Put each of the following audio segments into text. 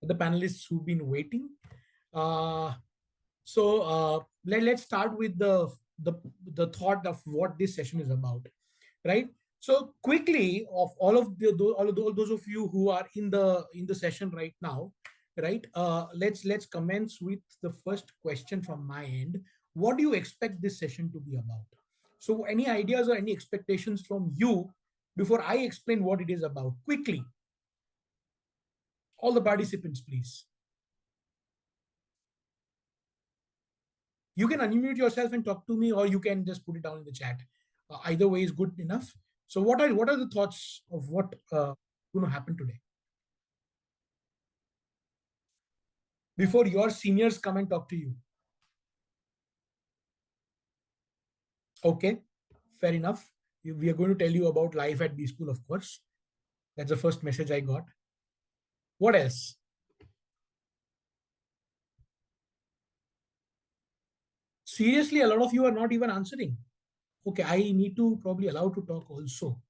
The panelists who've been waiting. Let's start with the thought of what this session is about, right? So quickly, of all those of you who are in the session right now, right? Let's commence with the first question from my end. What do you expect this session to be about? So, any ideas or any expectations from you before I explain what it is about? Quickly, all the participants, please. You can unmute yourself and talk to me, or you can just put it down in the chat. Either way is good enough. So what are the thoughts of what going to happen today? Before your seniors come and talk to you. Okay, fair enough. We are going to tell you about life at B School, of course. That's the first message I got. What else? Seriously, a lot of you are not even answering. Okay, I need to probably allow to talk also.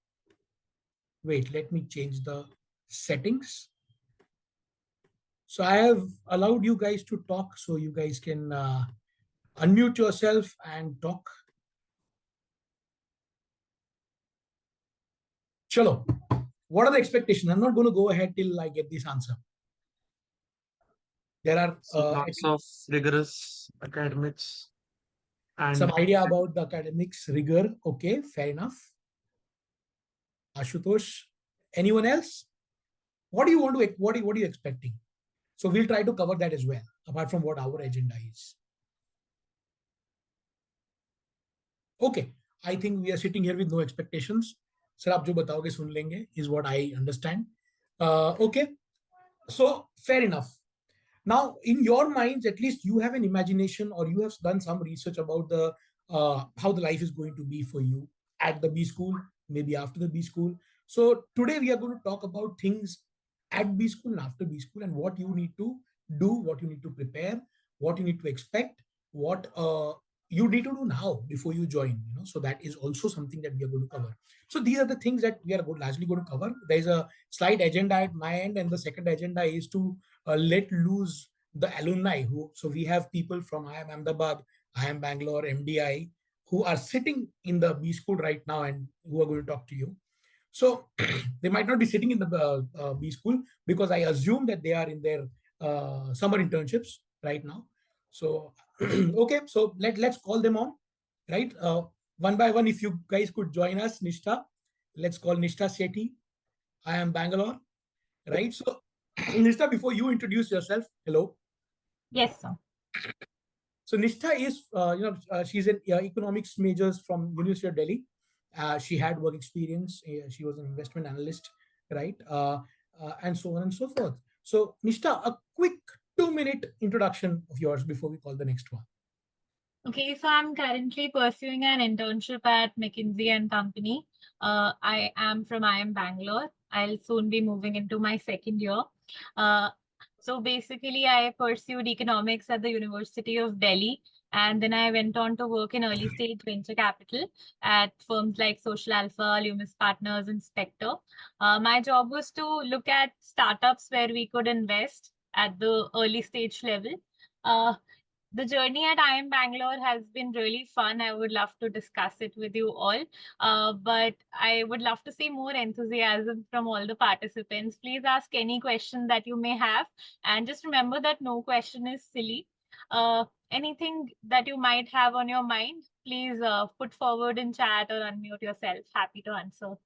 Wait, let me change the settings. So I have allowed you guys to talk, so you guys can unmute yourself and talk. Chalo, what are the expectations? I'm not going to go ahead till I get this answer. There are lots of rigorous academics and some idea about the academics rigor. Okay, fair enough. Ashutosh, anyone else? What do you want to? What are you expecting? So we'll try to cover that as well, apart from what our agenda is. Okay, I think we are sitting here with no expectations. Sir, आप जो बताओगे सुन लेंगे is what I understand. Okay, so fair enough. Now, in your minds, at least you have an imagination, or you have done some research about the how the life is going to be for you at the B school, maybe after the B school. So today we are going to talk about things at B school and after B school, and what you need to do, what you need to prepare, what you need to expect, what you need to do now before you join. So that is also something that we are going to cover. So these are the things that we are largely going to cover. There is a slide agenda at my end, and the second agenda is to let loose the alumni so we have people from IIM Ahmedabad, IIM Bangalore, MDI, who are sitting in the B school right now and who are going to talk to you. So they might not be sitting in the B school, because I assume that they are in their summer internships right now. So okay, so let's call them on, right? One by one, if you guys could join us. Nishta, let's call Nishta Sethi. IIM Bangalore, right? So Nishta, before you introduce yourself, hello. Yes, sir. So Nishtha is, she's an economics majors from University of Delhi. She had work experience. She was an investment analyst, right? And so on and so forth. So Nishtha, a quick 2-minute introduction of yours before we call the next one. Okay, so I'm currently pursuing an internship at McKinsey and Company. I am from IIM Bangalore. I'll soon be moving into my second year. So basically, I pursued economics at the University of Delhi, and then I went on to work in early stage venture capital at firms like Social Alpha, Loomis Partners, and Spectre. My job was to look at startups where we could invest at the early stage level. The journey at IIM Bangalore has been really fun. I would love to discuss it with you all. But I would love to see more enthusiasm from all the participants. Please ask any question that you may have. And just remember that no question is silly. Anything that you might have on your mind, please put forward in chat or unmute yourself. Happy to answer.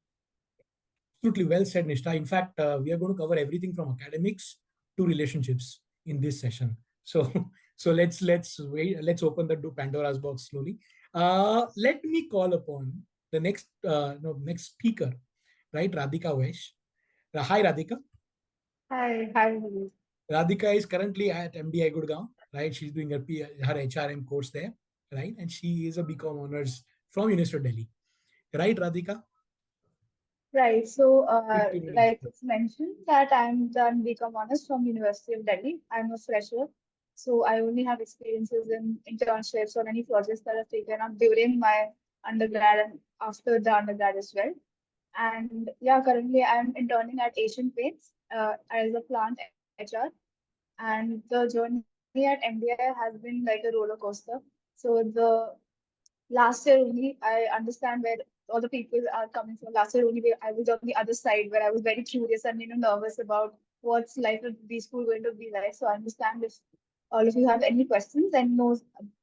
Absolutely well said, Nishta. In fact, we are going to cover everything from academics to relationships in this session. So let's wait. Let's open the Pandora's box slowly. Let me call upon the next next speaker, right? Radhika Vesh. Hi, Radhika. Hi. Radhika is currently at MBA Gurgaon, right? She's doing her HRM course there, right? And she is a BCom honors from University of Delhi, right, Radhika? Right. So, like it's mentioned that I'm done BCom honors from University of Delhi. I'm a fresher, so I only have experiences in internships or any projects that I've taken up during my undergrad and after the undergrad as well. And yeah, currently I'm interning at Asian Paints as a plant HR. And the journey at MBA has been like a roller coaster. So the last year only I understand where all the people are coming from. Last year only I was on the other side where I was very curious and nervous about what's life at B school going to be like. So I understand if all of you have any questions, and no,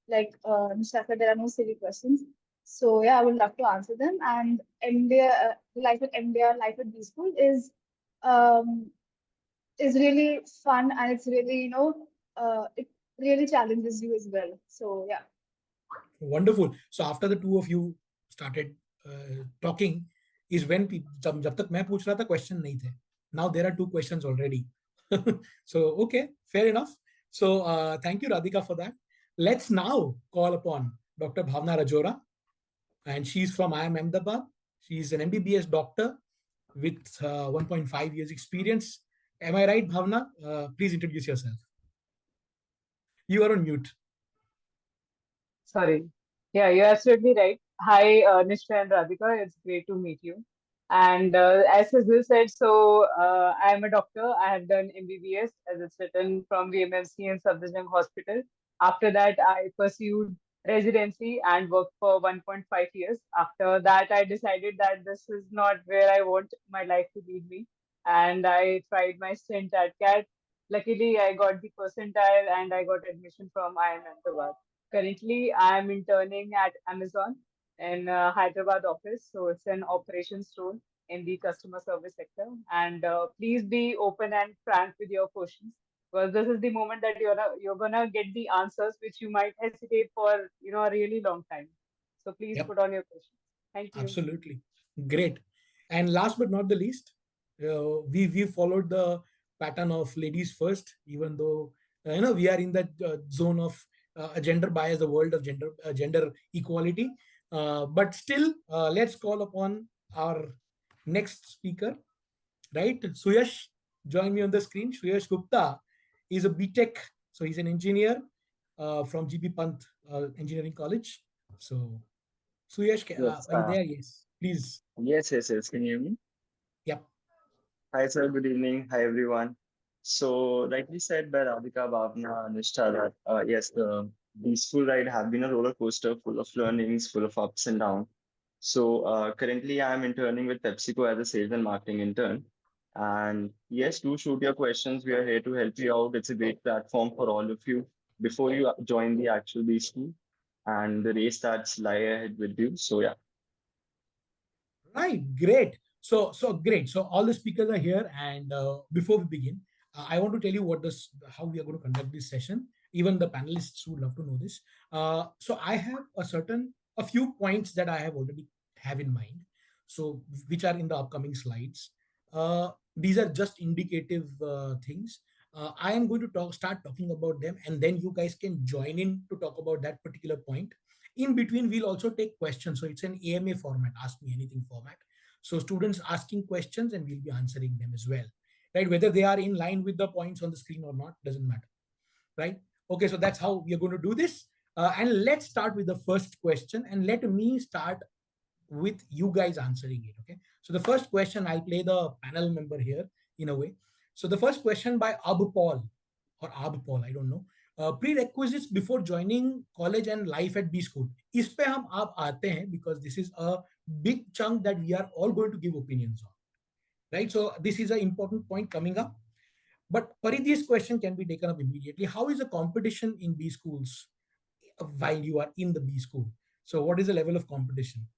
like Mustafa, there are no silly questions. So yeah, I would love to answer them. And MBA, life at MBA, life at B school um, is really fun, and it's really it really challenges you as well. So yeah. Wonderful. So after the two of you started talking, is when जब तक मैं पूछ रहा था question नहीं थे. Now there are two questions already. So okay, fair enough. So thank you Radhika for that. Let's now call upon Dr. Bhavna Rajora, and she's from IIM Ahmedabad. She's an MBBS doctor with 1.5 years experience. Am I right, Bhavna? Please introduce yourself. You are on mute. Sorry. Yeah, you're absolutely right. Hi, Nishka and Radhika. It's great to meet you. And as Cecil said, so I am a doctor. I have done MBBS as it's written from VMMC in Safdarjung Hospital. After that, I pursued residency and worked for 1.5 years. After that, I decided that this is not where I want my life to lead me. And I tried my stint at CAT. Luckily, I got the percentile and I got admission from IIM Ahmedabad. Currently, I am interning at Amazon in Hyderabad office. So it's an operations role in the customer service sector. And please be open and frank with your questions, because this is the moment that you're gonna get the answers which you might hesitate for a really long time. So please put on your questions. Thank you. Absolutely. Great. And last but not the least, we followed the pattern of ladies first, even though we are in that zone of a gender bias, the world of gender equality. But still, let's call upon our next speaker, right? Suyash, join me on the screen. Suyash Gupta is a BTech, so he's an engineer from GP Pant Engineering College. So Suyash, Yes, are you there? Yes, please. yes. Can you hear me? Yep. Hi, sir. Good evening. Hi, everyone. So, like we said by Radhika, Bhavna, Nishtha, that yes, the school ride have been a roller coaster full of learnings, full of ups and downs. So, currently, I'm interning with PepsiCo as a sales and marketing intern. And yes, do shoot your questions. We are here to help you out. It's a great platform for all of you before you join the actual B school, and the race starts lie ahead with you. So, yeah. Right, great. So great. So all the speakers are here, and before we begin, I want to tell you how we are going to conduct this session. Even the panelists would love to know this. So I have a few points that I have already have in mind. So which are in the upcoming slides. These are just indicative things. I am going to start talking about them, and then you guys can join in to talk about that particular point. In between, we'll also take questions. So it's an AMA format, ask me anything format. So students asking questions and we'll be answering them as well, right? Whether they are in line with the points on the screen or not, doesn't matter, right? Okay, so that's how we are going to do this. And let's start with the first question, and let me start with you guys answering it, okay? So the first question, I'll play the panel member here in a way. So the first question by Ab Paul, I don't know. Prerequisites before joining college and life at B school. इस पे हम आप आते हैं because this is a big chunk that we are all going to give opinions on, right? So this is an important point coming up. But Paridhi's question can be taken up immediately. How is the competition in B schools while you are in the B school? So what is the level of competition?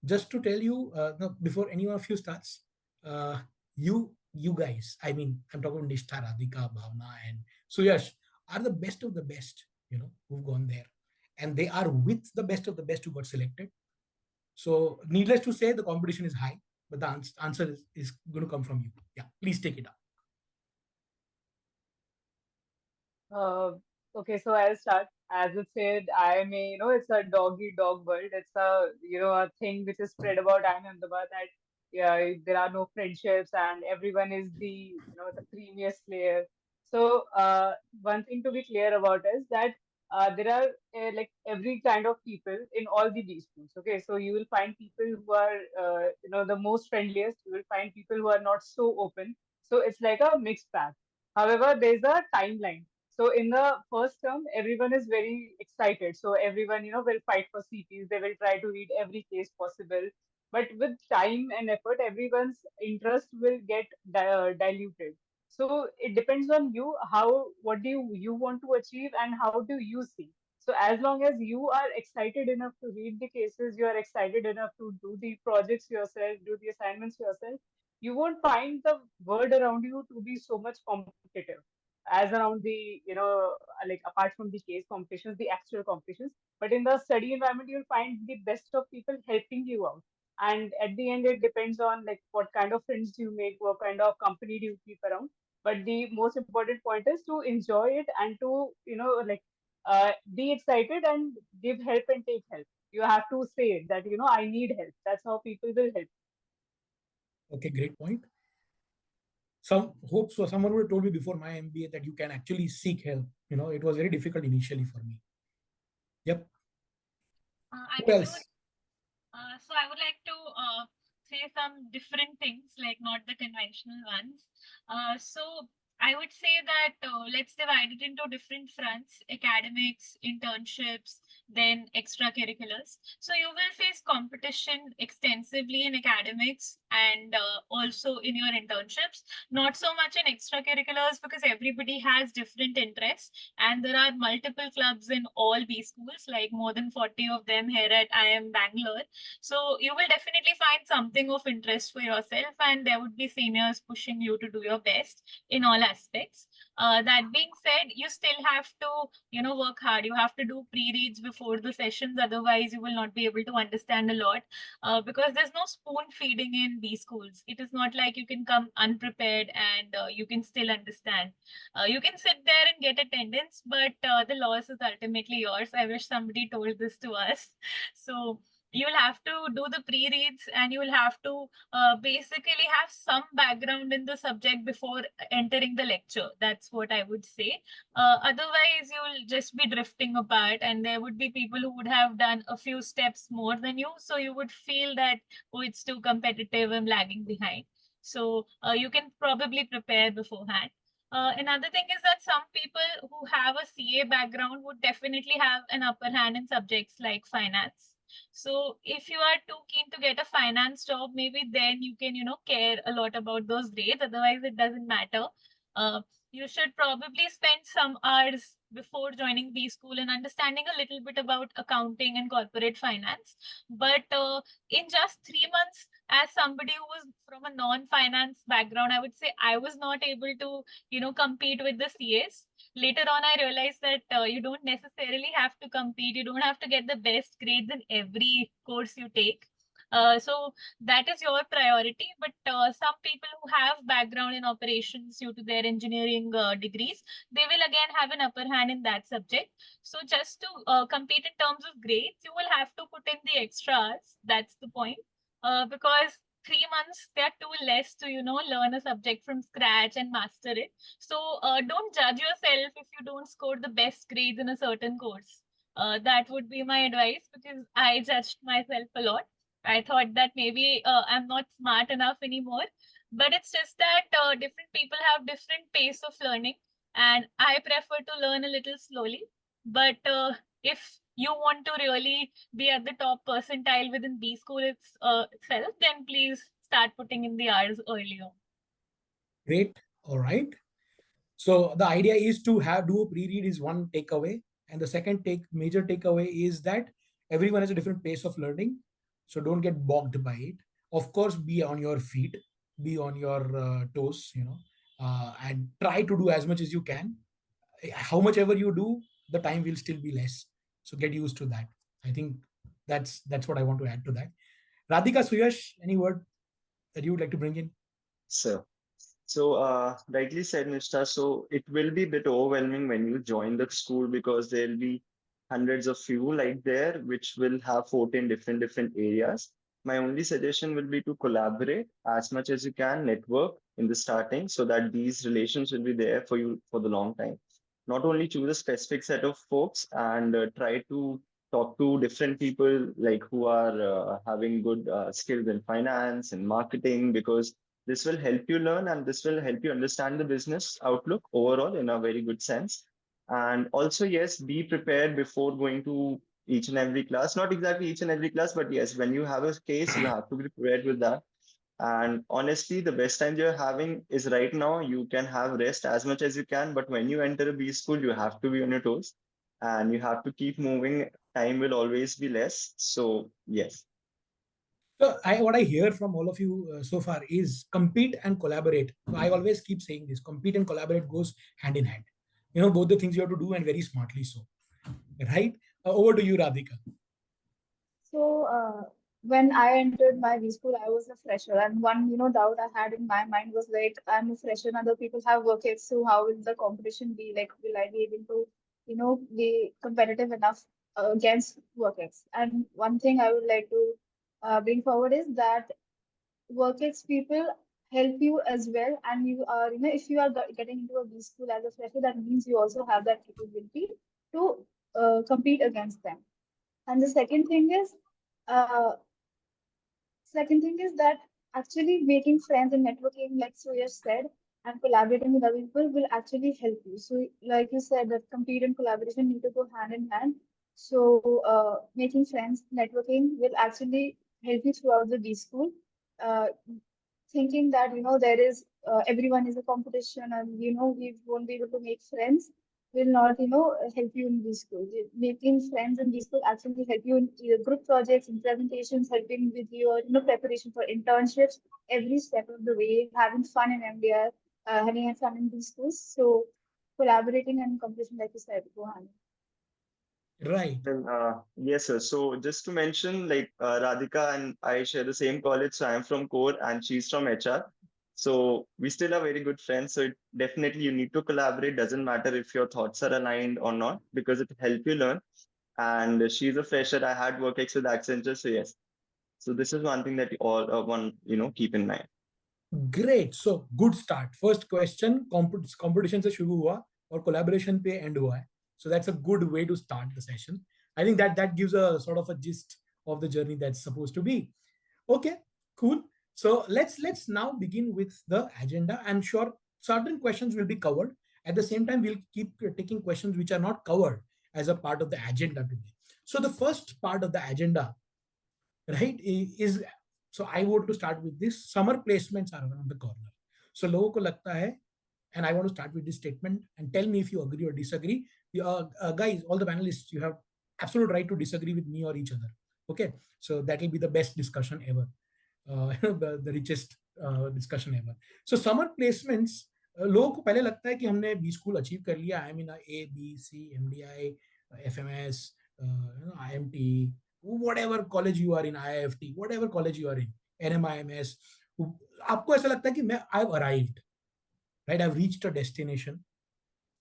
Just to tell you, no, before any of you starts, uh, you guys, I mean, I'm talking about Nishtha, Radhika, Bhavna, and Suyash are the best of the best, who've gone there. And they are with the best of the best who got selected. So needless to say, the competition is high, but the answer is going to come from you. Yeah, please take it up. Okay, so I'll start. As it said, it's a dog eat dog world. It's a thing which is spread about Ahmedabad that yeah, there are no friendships and everyone is the creamiest layer. So one thing to be clear about is that there are like every kind of people in all the B schools. Okay, so you will find people who are the most friendliest. You will find people who are not so open. So it's like a mixed bag. However, there's a timeline. So in the first term, everyone is very excited. So everyone will fight for CPs. They will try to read every case possible. But with time and effort, everyone's interest will get diluted. So it depends on you, how what do you want to achieve and how do you see. So as long as you are excited enough to read the cases, you are excited enough to do the projects yourself, do the assignments yourself, you won't find the world around you to be so much competitive as around the like apart from the case competitions, the actual competitions. But in the study environment, you'll find the best of people helping you out. And at the end, it depends on like what kind of friends do you make, what kind of company do you keep around. But the most important point is to enjoy it and to be excited and give help and take help. You have to say it that I need help. That's how people will help. Okay, great point. Someone would have told me before my MBA that you can actually seek help. It was very difficult initially for me. Yep. I What else? would, so I would like to say some different things, like not the conventional ones. So I would say that let's divide it into different fronts: academics, internships, then extracurriculars. So you will face competition extensively in academics and also in your internships. Not so much in extracurriculars because everybody has different interests, and there are multiple clubs in all B schools, like more than 40 of them here at IIM Bangalore. So you will definitely find something of interest for yourself, and there would be seniors pushing you to do your best in all aspects. That being said, you still have to, work hard. You have to do pre-reads before the sessions, otherwise you will not be able to understand a lot. Because there's no spoon feeding in these schools. It is not like you can come unprepared and you can still understand. You can sit there and get attendance, but the loss is ultimately yours. I wish somebody told this to us. So you'll have to do the pre-reads, and you will have to basically have some background in the subject before entering the lecture. That's what I would say. Otherwise, you'll just be drifting apart, and there would be people who would have done a few steps more than you. So you would feel that, oh, it's too competitive, I'm lagging behind. So you can probably prepare beforehand. Another thing is that some people who have a CA background would definitely have an upper hand in subjects like finance. So if you are too keen to get a finance job, maybe then you can, care a lot about those grades. Otherwise, it doesn't matter. You should probably spend some hours before joining B school and understanding a little bit about accounting and corporate finance. But in just 3 months, as somebody who was from a non-finance background, I would say I was not able to, compete with the CAs. Later on, I realized that you don't necessarily have to compete. You don't have to get the best grades in every course you take. So that is your priority. But some people who have background in operations due to their engineering degrees, they will again have an upper hand in that subject. So just to compete in terms of grades, you will have to put in the extras. That's the point. Because 3 months, they're too less to, learn a subject from scratch and master it. So don't judge yourself if you don't score the best grades in a certain course. That would be my advice, because I judged myself a lot. I thought that maybe I'm not smart enough anymore. But it's just that different people have different pace of learning, and I prefer to learn a little slowly. But if you want to really be at the top percentile within B school itself, then please start putting in the hours earlier. Great. All right. So the idea is to do a pre-read is one takeaway. And the second major takeaway is that everyone has a different pace of learning. So don't get bogged by it. Of course, be on your feet, be on your toes, and try to do as much as you can. How much ever you do, the time will still be less. So get used to that. I think that's what I want to add to that. Radhika, Suyash, any word that you would like to bring in? So, rightly said, Nishta. So it will be a bit overwhelming when you join the school because there'll be hundreds of you like there, which will have 14 different areas. My only suggestion will be to collaborate as much as you can, network in the starting, so that these relations will be there for you for the long time. not only choose a specific set of folks and try to talk to different people like who are having good skills in finance and marketing, because this will help you learn and this will help you understand the business outlook overall in a very good sense. And also, yes, be prepared before going to each and every class. Not exactly each and every class, but yes, when you have a case, you have to be prepared with that. And honestly, the best time you're having is right now. You can have rest as much as you can, but when you enter a B school, you have to be on your toes and you have to keep moving. Time will always be less. So, yes. So what I hear from all of you so far is compete and collaborate. So I always keep saying this: compete and collaborate goes hand in hand. You know, both the things you have to do, and very smartly so. Right? Over to you, Radhika. So when I entered my V school, I was a fresher, and one doubt I had in my mind was like, I'm a fresher, and other people have work ex, so how will the competition be? Like, will I be able to be competitive enough against work ex? And one thing I would like to bring forward is that work ex people help you as well, and you are if you are getting into a B school as a fresher, that means you also have that capability to compete against them. And the uh, second thing is that actually making friends and networking, like Suyash said, and collaborating with other people will actually help you. So, like you said, that compete and collaboration need to go hand in hand. So, making friends, networking will actually help you throughout the B school. Uh, Thinking that there is everyone is a competition, and we won't be able to make friends will not help you in these schools. Making friends in these schools actually help you in either group projects and presentations, helping with your preparation for internships every step of the way, having fun in MDR, having fun in these schools. So collaborating and competition, like you said, go hand. Right. And, yes, sir. So just to mention, like Radhika and I share the same college. So I'm from core and she's from HR. So we still are very good friends. So definitely you need to collaborate. Doesn't matter if your thoughts are aligned or not, because it helps you learn. And she's a fresher. I had work ex with Accenture. So yes. So this is one thing that you all keep in mind. Great. So good start. First question, competition से शुरू हुआ और collaboration पे end हुआ है. So that's a good way to start the session. I think that gives a sort of a gist of the journey that's supposed to be. Okay, cool. So let's now begin with the agenda. I'm sure certain questions will be covered. At the same time, we'll keep taking questions which are not covered as a part of the agenda today. So the first part of the agenda, right, is, so I want to start with this: summer placements are around the corner. So लोगों को लगता है, and I want to start with this statement and tell me if you agree or disagree. Guys, all the panelists, you have absolute right to disagree with me or each other. Okay, so that will be the best discussion ever, the richest discussion ever. So summer placements, लोगों को पहले लगता है कि हमने B school achieve कर लिया. I mean A, B, C, MDI, FMS, IMT, whatever college you are in, IIFT, whatever college you are in, NMIMS, आपको ऐसा लगता है कि मैं I've arrived, right? I've reached a destination.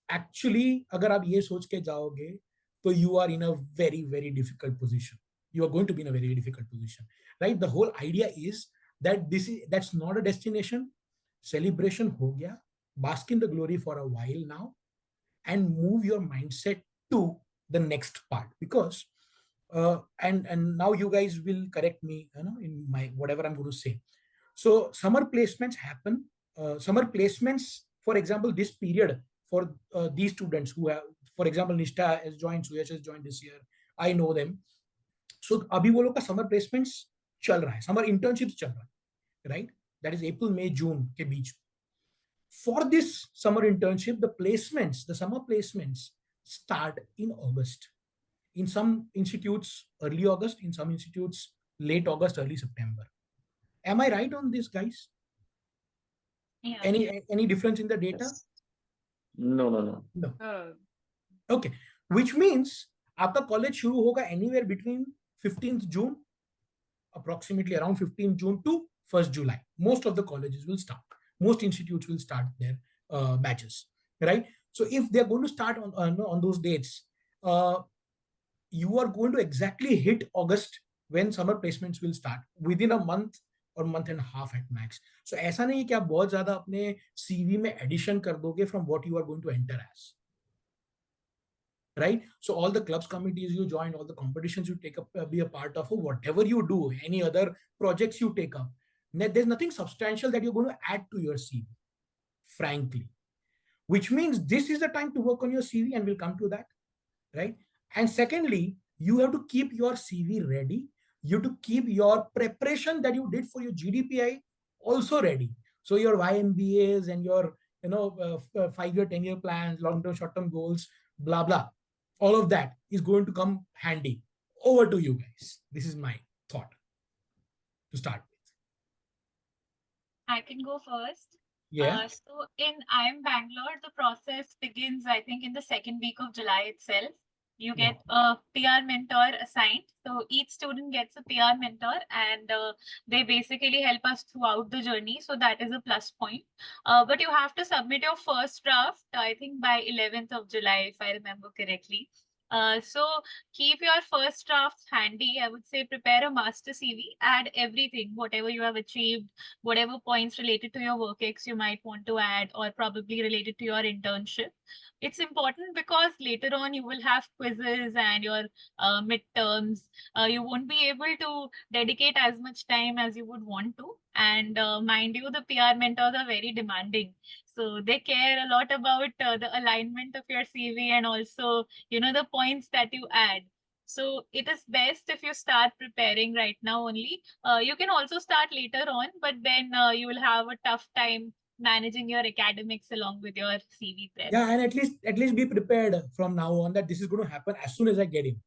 Actually, अगर आप ये सोच के जाओगे, तो you are in a very, very difficult position. You are going to be in a very difficult position, right? The whole idea is that that's not a destination. Celebration हो गया, bask in the glory for a while now, and move your mindset to the next part, because and now you guys will correct me, in my whatever I'm going to say. So summer placements happen. Summer placements, for example, this period for these students who have, for example, Nishta has joined, Suyash has joined this year. I know them. So अभी वो लोग का summer placements चल रहा है, summer internships चल रहा है, right? That is April, May, June के बीच. For this summer internship, the summer placements start in August. In some institutes, early August. In some institutes, late August, early September. Am I right on this, guys? Yeah. Any difference in the data? Yes. No. Okay. Which means आपका college शुरू होगा anywhere between 15th June, approximately around 15th June to 1st July. Most of the colleges will start. Most institutes will start their batches, right? So if they're going to start on those dates, you are going to exactly hit August when summer placements will start, within a month or month and a half at max. So ऐसा नहीं है कि आप बहुत ज़्यादा अपने CV में addition कर दोगे from what you are going to enter as. right? So all the clubs committees you join, all the competitions you take up, be a part of, or whatever you do, any other projects you take up, there's nothing substantial that you're going to add to your CV, frankly, which means this is the time to work on your CV, and we'll come to that, right? And secondly, you have to keep your CV ready. You have to keep your preparation that you did for your GDPI also ready. So your YMBAs and your 5-year, 10-year plans, long-term, short-term goals, blah blah, all of that is going to come handy. Over to you guys. This is my thought to start with. I can go first. Yeah. So in IIM Bangalore, the process begins, I think, in the second week of July itself. You get a peer mentor assigned. So each student gets a peer mentor, and they basically help us throughout the journey. So that is a plus point. But you have to submit your first draft, I think, by 11th of July, if I remember correctly. So keep your first drafts handy. I would say prepare a master CV, add everything, whatever you have achieved, whatever points related to your work ex you might want to add, or probably related to your internship. It's important because later on you will have quizzes and your midterms. You won't be able to dedicate as much time as you would want to. And mind you, the PR mentors are very demanding. So they care a lot about the alignment of your CV, and also, the points that you add. So it is best if you start preparing right now only. You can also start later on, but then you will have a tough time managing your academics along with your CV prep. Yeah, and at least be prepared from now on that this is going to happen as soon as I get in.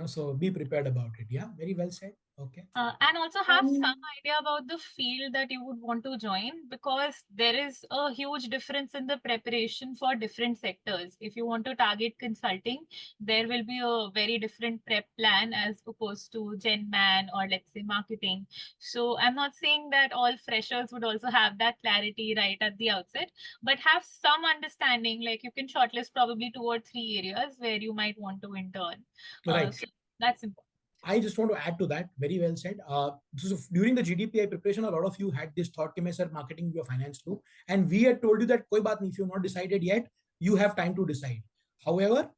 So be prepared about it. Yeah, very well said. Okay. And also have some idea about the field that you would want to join, because there is a huge difference in the preparation for different sectors. If you want to target consulting, there will be a very different prep plan as opposed to Gen Man or, let's say, marketing. So I'm not saying that all freshers would also have that clarity right at the outset, but have some understanding. Like, you can shortlist probably 2 or 3 areas where you might want to intern. Right. So that's important. I just want to add to that. Very well said. So during the GDPI preparation, a lot of you had this thought, "Ki sir, marketing your finance too," and we had told you that koi baat nahi, if you've not decided yet, you have time to decide. However,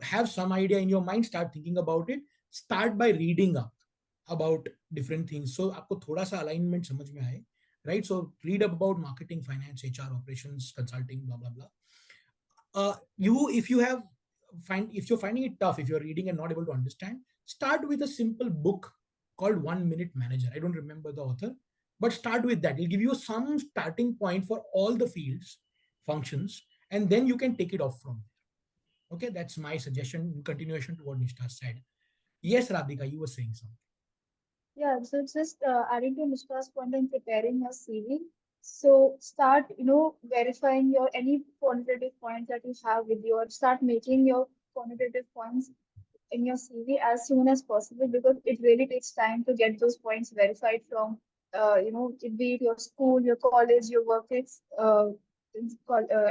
have some idea in your mind. Start thinking about it. Start by reading up about different things. So आपको थोड़ा सा alignment समझ में आए, right? So read up about marketing, finance, HR, operations, consulting, blah blah blah. If you're finding it tough, if you're reading and not able to understand, start with a simple book called 1 Minute Manager. I don't remember the author, but start with that. It'll give you some starting point for all the fields, functions, and then you can take it off from there. Okay, that's my suggestion in continuation to what Nishta said. Yes, Radhika, you were saying something. Yeah, so just adding to Mishka's point on preparing your CV. So start, verifying your any quantitative points that you have with your, start making your quantitative points in your CV as soon as possible, because it really takes time to get those points verified from, be it your school, your college, your work,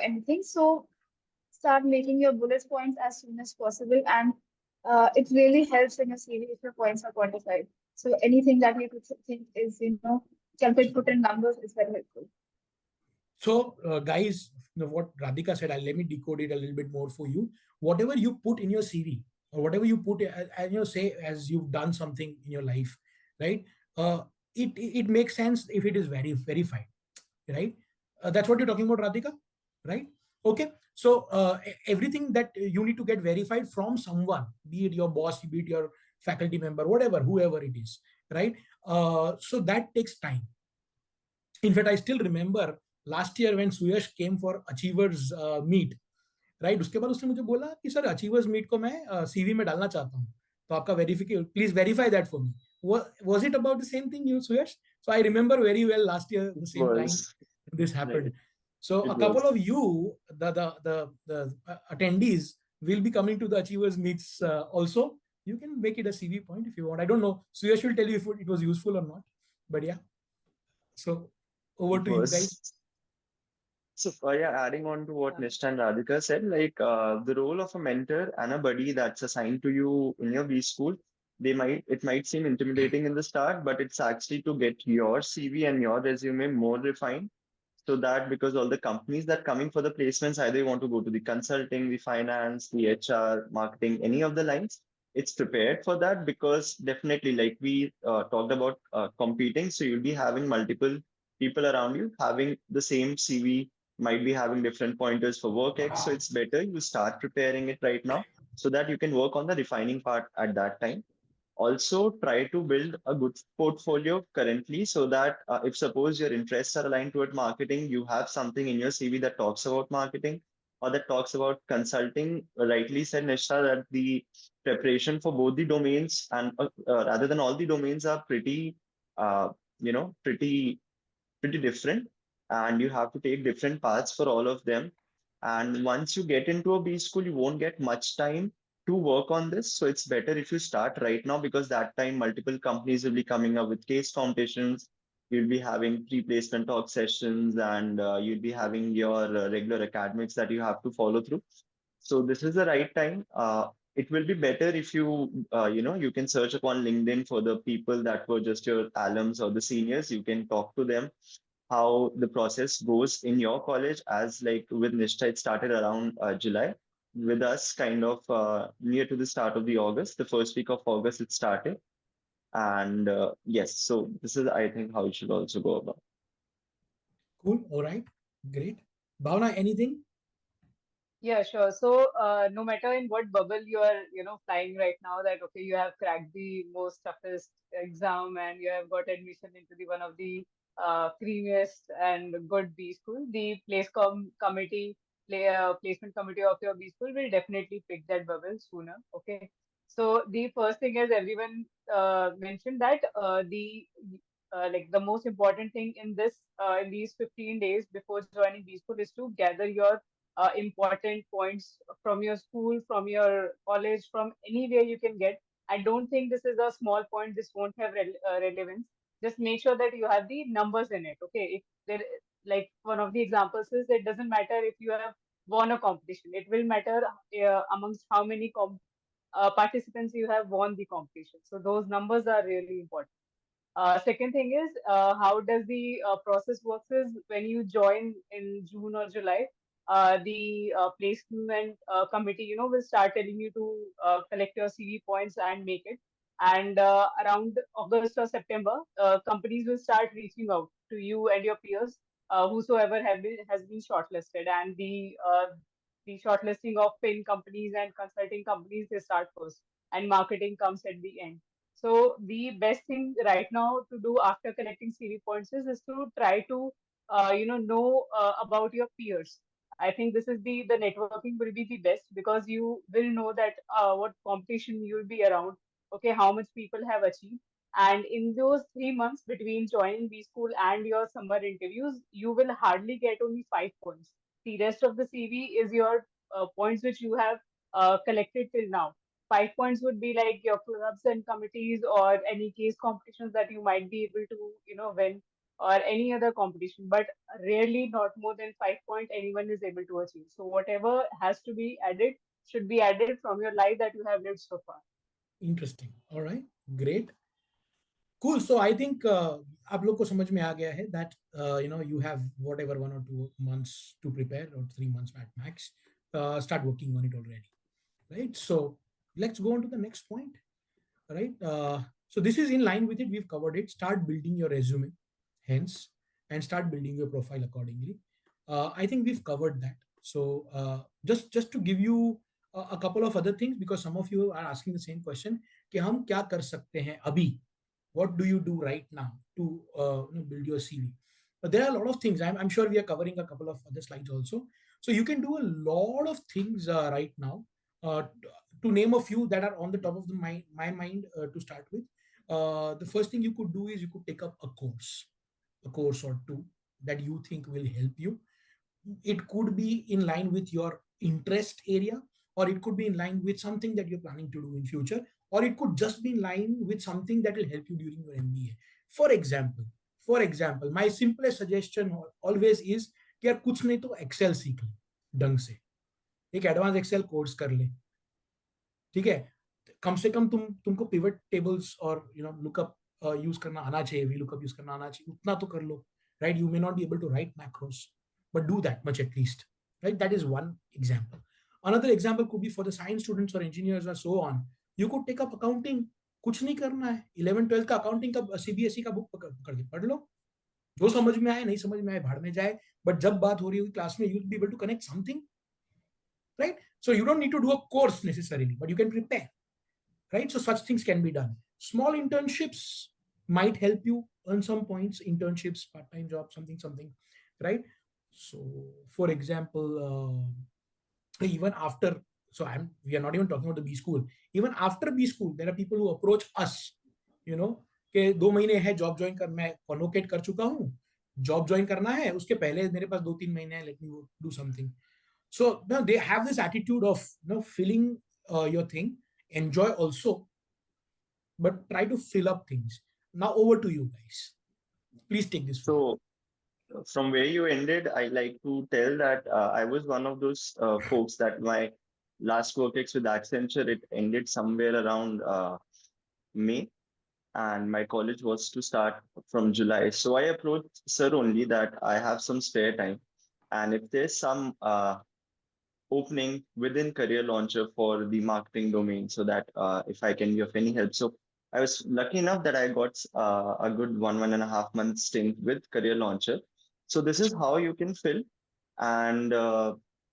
anything. So start making your bullet points as soon as possible, and it really helps in your CV if your points are quantified. So anything that you could think is, can be put in numbers is very helpful. So, guys, what Radhika said, let me decode it a little bit more for you. Whatever you put in your CV, or whatever you put, say as you've done something in your life, right? It makes sense if it is very verified, right? That's what you're talking about, Radhika, right? Okay. So everything that you need to get verified from someone, be it your boss, be it your faculty member, whatever, whoever it is, right? So that takes time. In fact, I still remember last year when Suyash came for Achievers Meet, right? उसके बाद उसने मुझे बोला कि sir Achievers Meet को मैं CV में डालना चाहता हूँ, तो आपका verification, please verify that for me. Was it about the same thing, you, Suyash? So I remember very well last year, the same time this happened. So a couple of you, the attendees, will be coming to the Achievers Meets also. You can make it a CV point if you want. I don't know. Suyash will tell you if it was useful or not. But yeah. So over to you guys. So adding on to what Nishta and Radhika said, like the role of a mentor and a buddy that's assigned to you in your B school, it might seem intimidating in the start, but it's actually to get your CV and your resume more refined. So that because all the companies that coming for the placements, either you want to go to the consulting, the finance, the HR, marketing, any of the lines, it's prepared for that because definitely like we talked about competing. So you'll be having multiple people around you having the same CV, might be having different pointers for work X. So it's better you start preparing it right now so that you can work on the refining part at that time. Also try to build a good portfolio currently so that if suppose your interests are aligned toward marketing, you have something in your CV that talks about marketing or that talks about consulting. Rightly said Nishta that the preparation for both the domains and rather than all the domains are pretty uh, pretty different, and you have to take different paths for all of them. And once you get into a B school, you won't get much time to work on this. So it's better if you start right now because that time multiple companies will be coming up with case competitions. You'll be having pre-placement talk sessions, and you'll be having your regular academics that you have to follow through. So this is the right time. It will be better if you can search upon LinkedIn for the people that were just your alums or the seniors. You can talk to them how the process goes in your college. As like with Nishta, it started around July. With us, kind of near to the start of the August, the first week of August, it started. And yes, so this is, I think, how you should also go about. Cool. All right. Great. Bhavna, anything? Yeah, sure. So, no matter in what bubble you are, flying right now, that okay, you have cracked the most toughest exam and you have got admission into the one of the creamiest and good B school, the placement committee of your B school will definitely pick that bubble sooner. Okay. So the first thing, as everyone mentioned, that the most important thing in in these 15 days before joining B school is to gather your important points from your school, from your college, from anywhere you can get. I don't think this is a small point. This won't have relevance. Just make sure that you have the numbers in it. Okay. If there, like one of the examples is, it doesn't matter if you have won a competition. It will matter amongst how many participants you have won the competition. So those numbers are really important. Second thing is, how does the process works is when you join in June or July, the placement committee, will start telling you to collect your CV points and make it. And around August or September, companies will start reaching out to you and your peers, whosoever has been shortlisted. And the shortlisting of pin companies and consulting companies, they start first, and marketing comes at the end. So the best thing right now to do after collecting CV points is to try to know about your peers. I think this is the networking will be the best, because you will know that what competition you will be around. Okay, how much people have achieved, and in those 3 months between joining B school and your summer interviews, you will hardly get only 5 points. The rest of the CV is your points which you have collected till now. 5 points would be like your clubs and committees or any case competitions that you might be able to, win, or any other competition. But rarely, not more than 5 point, anyone is able to achieve. So whatever has to be added should be added from your life that you have lived so far. Interesting. All right. Great. Cool. So I think आप लोग को समझ में आ गया है that you have whatever 1 or 2 months to prepare, or 3 months at max. Start working on it already, right? So let's go on to the next point, right? So this is in line with it. We've covered it. Start building your resume, hence, and start building your profile accordingly. I think we've covered that. So just to give you a couple of other things, because some of you are asking the same question कि हम क्या कर सकते हैं अभी? What do you do right now to build your CV? But there are a lot of things. I'm sure we are covering a couple of other slides also. So you can do a lot of things right now. To name a few that are on the top of my mind to start with. The first thing you could do is you could take up a course or two that you think will help you. It could be in line with your interest area, or it could be in line with something that you're planning to do in future, or it could just be in line with something that will help you during your MBA. For example, my simplest suggestion always is कि यार कुछ नहीं तो Excel सीख ले ढंग से, एक एडवांस एक्सेल कोर्स कर ले, ठीक है? कम से कम तुमको पिवट टेबल्स और लुकअप यूज करना आना चाहिए, वी लुकअप यूज करना आना चाहिए, उतना तो कर लो, right? You may not be able to write macros, but do that much at least, right? That is one example. Another example could be for the science students or engineers or so on. You could take up accounting. कुछ नहीं करना है, 11th 12th का accounting का CBSE का book पकड़ के पढ़ लो, जो समझ में आए, नहीं समझ में आए भाड़ में जाए, बट जब बात हो रही होगी क्लास में, you will be able to connect something, right? So you don't need to do a course necessarily, but you can prepare, right? So such things can be done. Small internships might help you earn some points, internships, part-time job, something, right? So for example, even after, we are not even talking about the B school, even after B school, there are people who approach us, कि 2 महीने है job join कर, मैं कॉन्वोकेट कर चुका हूँ, job join करना है, उसके पहले मेरे पास 2-3 महीने है, let me do something. So now they have this attitude of filling your thing, enjoy also, but try to fill up things. Now over to you guys. Please take this forward. So from where you ended, I like to tell that I was one of those folks that my last work ex with Accenture, it ended somewhere around May, and my college was to start from July. So I approached sir only that I have some spare time, and if there's some opening within Career Launcher for the marketing domain, so that if I can be of any help. So I was lucky enough that I got a good 1.5 month stint with Career Launcher. So this is how you can fill, and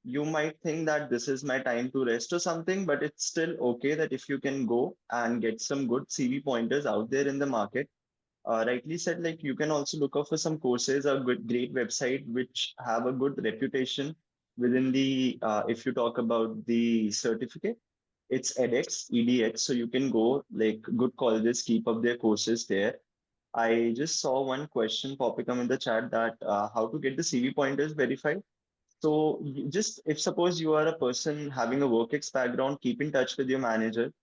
you might think that this is my time to rest or something, but it's still okay that if you can go and get some good CV pointers out there in the market. Rightly said, like you can also look out for some courses, a good, great website which have a good reputation within the, if you talk about the certificate, it's edX. So you can go, like good colleges keep up their courses there. I just saw one question popping up in the chat that how to get the CV pointers verified. So just if suppose you are a person having a work ex background, keep in touch with your manager,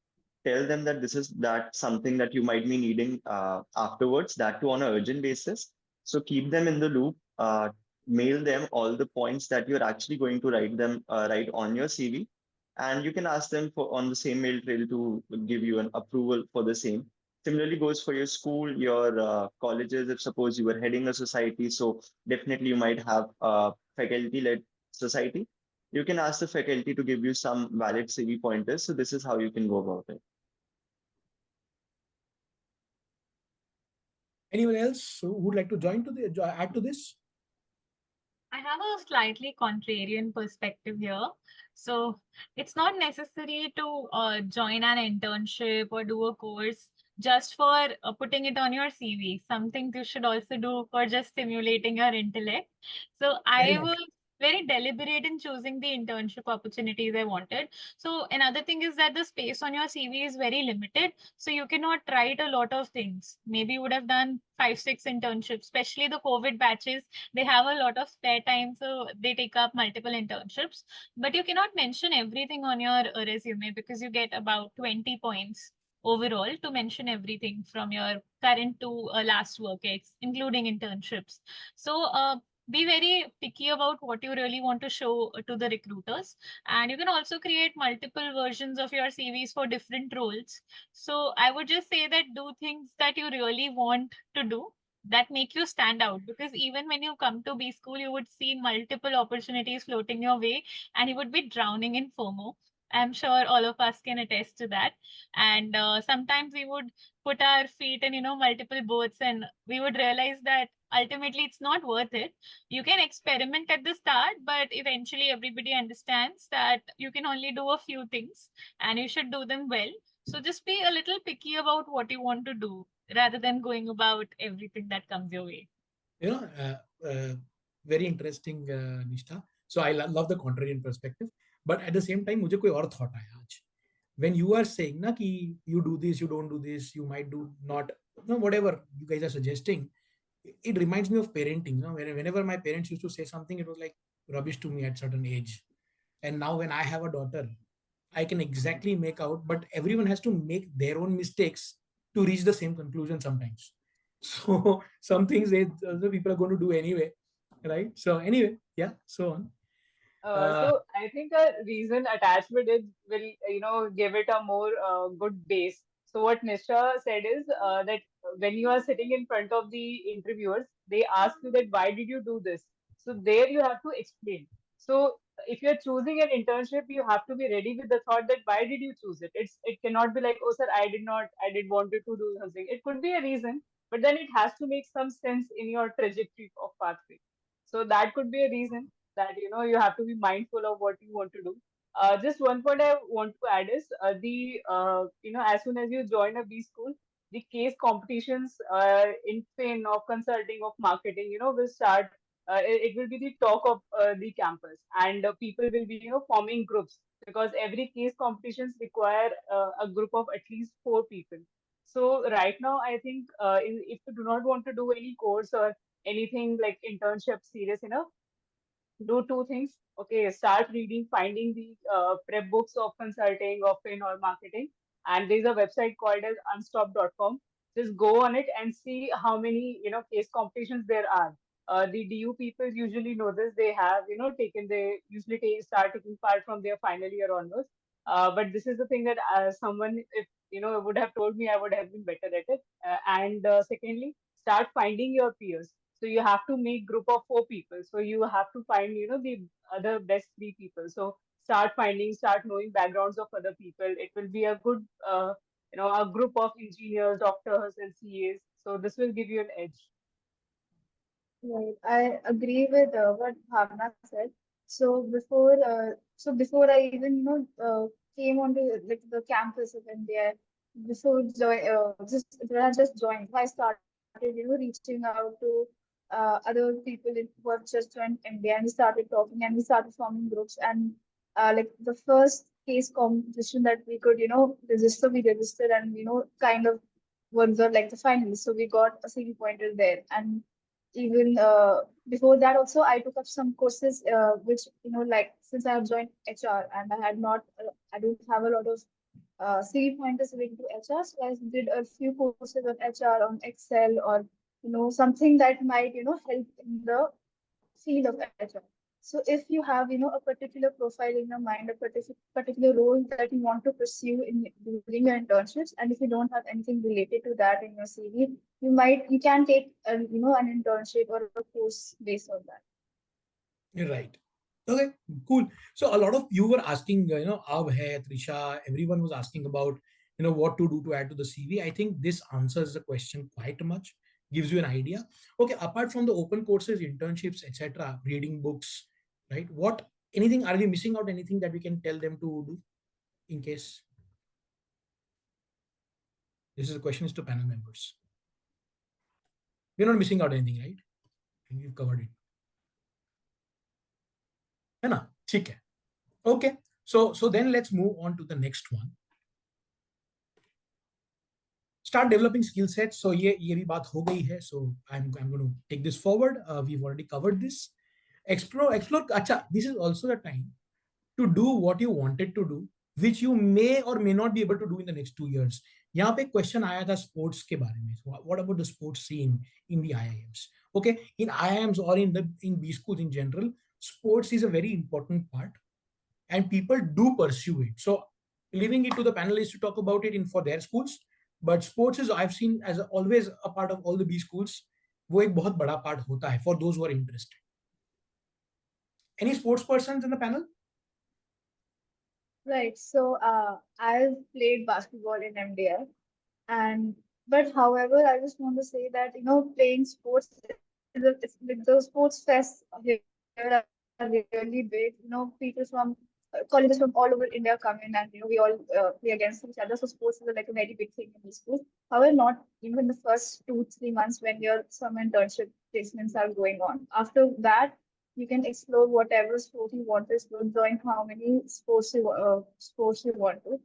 tell them that this is that something that you might be needing afterwards, that too on an urgent basis. So keep them in the loop, mail them all the points that you're actually going to write on your CV, and you can ask them for on the same mail trail to give you an approval for the same. Similarly goes for your school, your colleges. If suppose you were heading a society, so definitely you might have a faculty-led society. You can ask the faculty to give you some valid CV pointers. So this is how you can go about it. Anyone else who would like to add to this? I have a slightly contrarian perspective here. So it's not necessary to join an internship or do a course just for putting it on your CV. Some things you should also do for just stimulating your intellect. So I was very deliberate in choosing the internship opportunities I wanted. So another thing is that the space on your CV is very limited. So you cannot write a lot of things. Maybe you would have done 5-6 internships, especially the COVID batches. They have a lot of spare time, so they take up multiple internships. But you cannot mention everything on your resume because you get about 20 points overall to mention everything from your current to last work ex, including internships. So be very picky about what you really want to show to the recruiters. And you can also create multiple versions of your CVs for different roles. So I would just say that do things that you really want to do that make you stand out, because even when you come to B school, you would see multiple opportunities floating your way and you would be drowning in FOMO. I'm sure all of us can attest to that. And sometimes we would put our feet in, multiple boats, and we would realize that ultimately it's not worth it. You can experiment at the start, but eventually everybody understands that you can only do a few things and you should do them well. So just be a little picky about what you want to do rather than going about everything that comes your way. Very interesting, Nishtha. So I love the contrarian perspective, but at the same time, मुझे कोई और thought आया आज. When you are saying ना कि you do this, you don't do this, you might do not, whatever you guys are suggesting, it reminds me of parenting. Whenever my parents used to say something, it was like rubbish to me at certain age. And now when I have a daughter, I can exactly make out, but everyone has to make their own mistakes to reach the same conclusion sometimes. So some things other people are going to do anyway, right? So anyway, yeah, so on. So I think a reason attachment will give it a more good base. So what Nisha said is that when you are sitting in front of the interviewers, they ask you that why did you do this? So there you have to explain. So if you're choosing an internship, you have to be ready with the thought that why did you choose it? It cannot be like, oh sir, I did wanted to do something. It could be a reason, but then it has to make some sense in your trajectory of pathway. So that could be a reason that you have to be mindful of what you want to do. Just one point I want to add is the as soon as you join a B school, the case competitions in fin of consulting of marketing, will start. It will be the talk of the campus, and people will be forming groups, because every case competitions require a group of at least 4 people. So right now, I think if you do not want to do any course or anything like internship serious enough, do 2 things. Okay, start reading, finding the prep books of consulting, of fin or marketing. And there's a website called as unstop.com. Just go on it and see how many, case competitions there are. The DU people usually know this. They have, they usually start taking part from their final year onwards. But this is the thing that someone, if, would have told me, I would have been better at it. And secondly, start finding your peers. So you have to make group of 4 people. So you have to find, the other best 3 people. So start knowing backgrounds of other people. It will be a good, a group of engineers, doctors, and CAs. So this will give you an edge. Right. I agree with what Bhavna said. So before I even came onto like the campus of MBA, before just when I just joined, I started reaching out to other people who have just joined MBA, and we started talking and we started forming groups. And like the first case competition that we could register, we registered, and kind of were like the finalists. So we got a CV pointer there. And even before that also, I took up some courses which like, since I have joined HR and I don't have a lot of CV pointers related to HR, so I did a few courses on HR, on Excel, or something that might help in the field of HR. So if you have a particular profile in your mind, a particular role that you want to pursue in during your internships, and if you don't have anything related to that in your CV, you can take an internship or a course based on that. You're right. Okay, cool. So a lot of you were asking, Ab hai, Trisha, everyone was asking about, what to do to add to the CV. I think this answers the question quite much, gives you an idea. Okay, apart from the open courses, internships, etc., reading books, right? Are we missing out anything that we can tell them to do in case? This is a question to panel members. We're not missing out anything, right? We've covered it. है ना? ठीक है. Okay, so then let's move on to the next one. Start developing skill sets. So ये भी बात हो गई है. So I'm going to take this forward. We've already covered this. Explore. अच्छा, this is also the time to do what you wanted to do, which you may or may not be able to do in the next 2 years. यहाँ पे question आया था sports के बारे में. What about the sports scene in the IIMs? Okay, in IIMs or in B schools in general, sports is a very important part, and people do pursue it. So leaving it to the panelists to talk about it for their schools, but sports is, I've seen, as always a part of all the B schools. वो एक बहुत बड़ा part होता है for those who are interested. Any sports persons in the panel? Right. So I've played basketball in MDI, but however, I just want to say that playing sports it's like the sports fest here are really big. People from colleges from all over India come in, and we all play against each other. So sports is like a very big thing in the schools. However, not even the first 2-3 months when your some internship placements are going on. After that, you can explore whatever sport you want to explore, join how many sports you want to.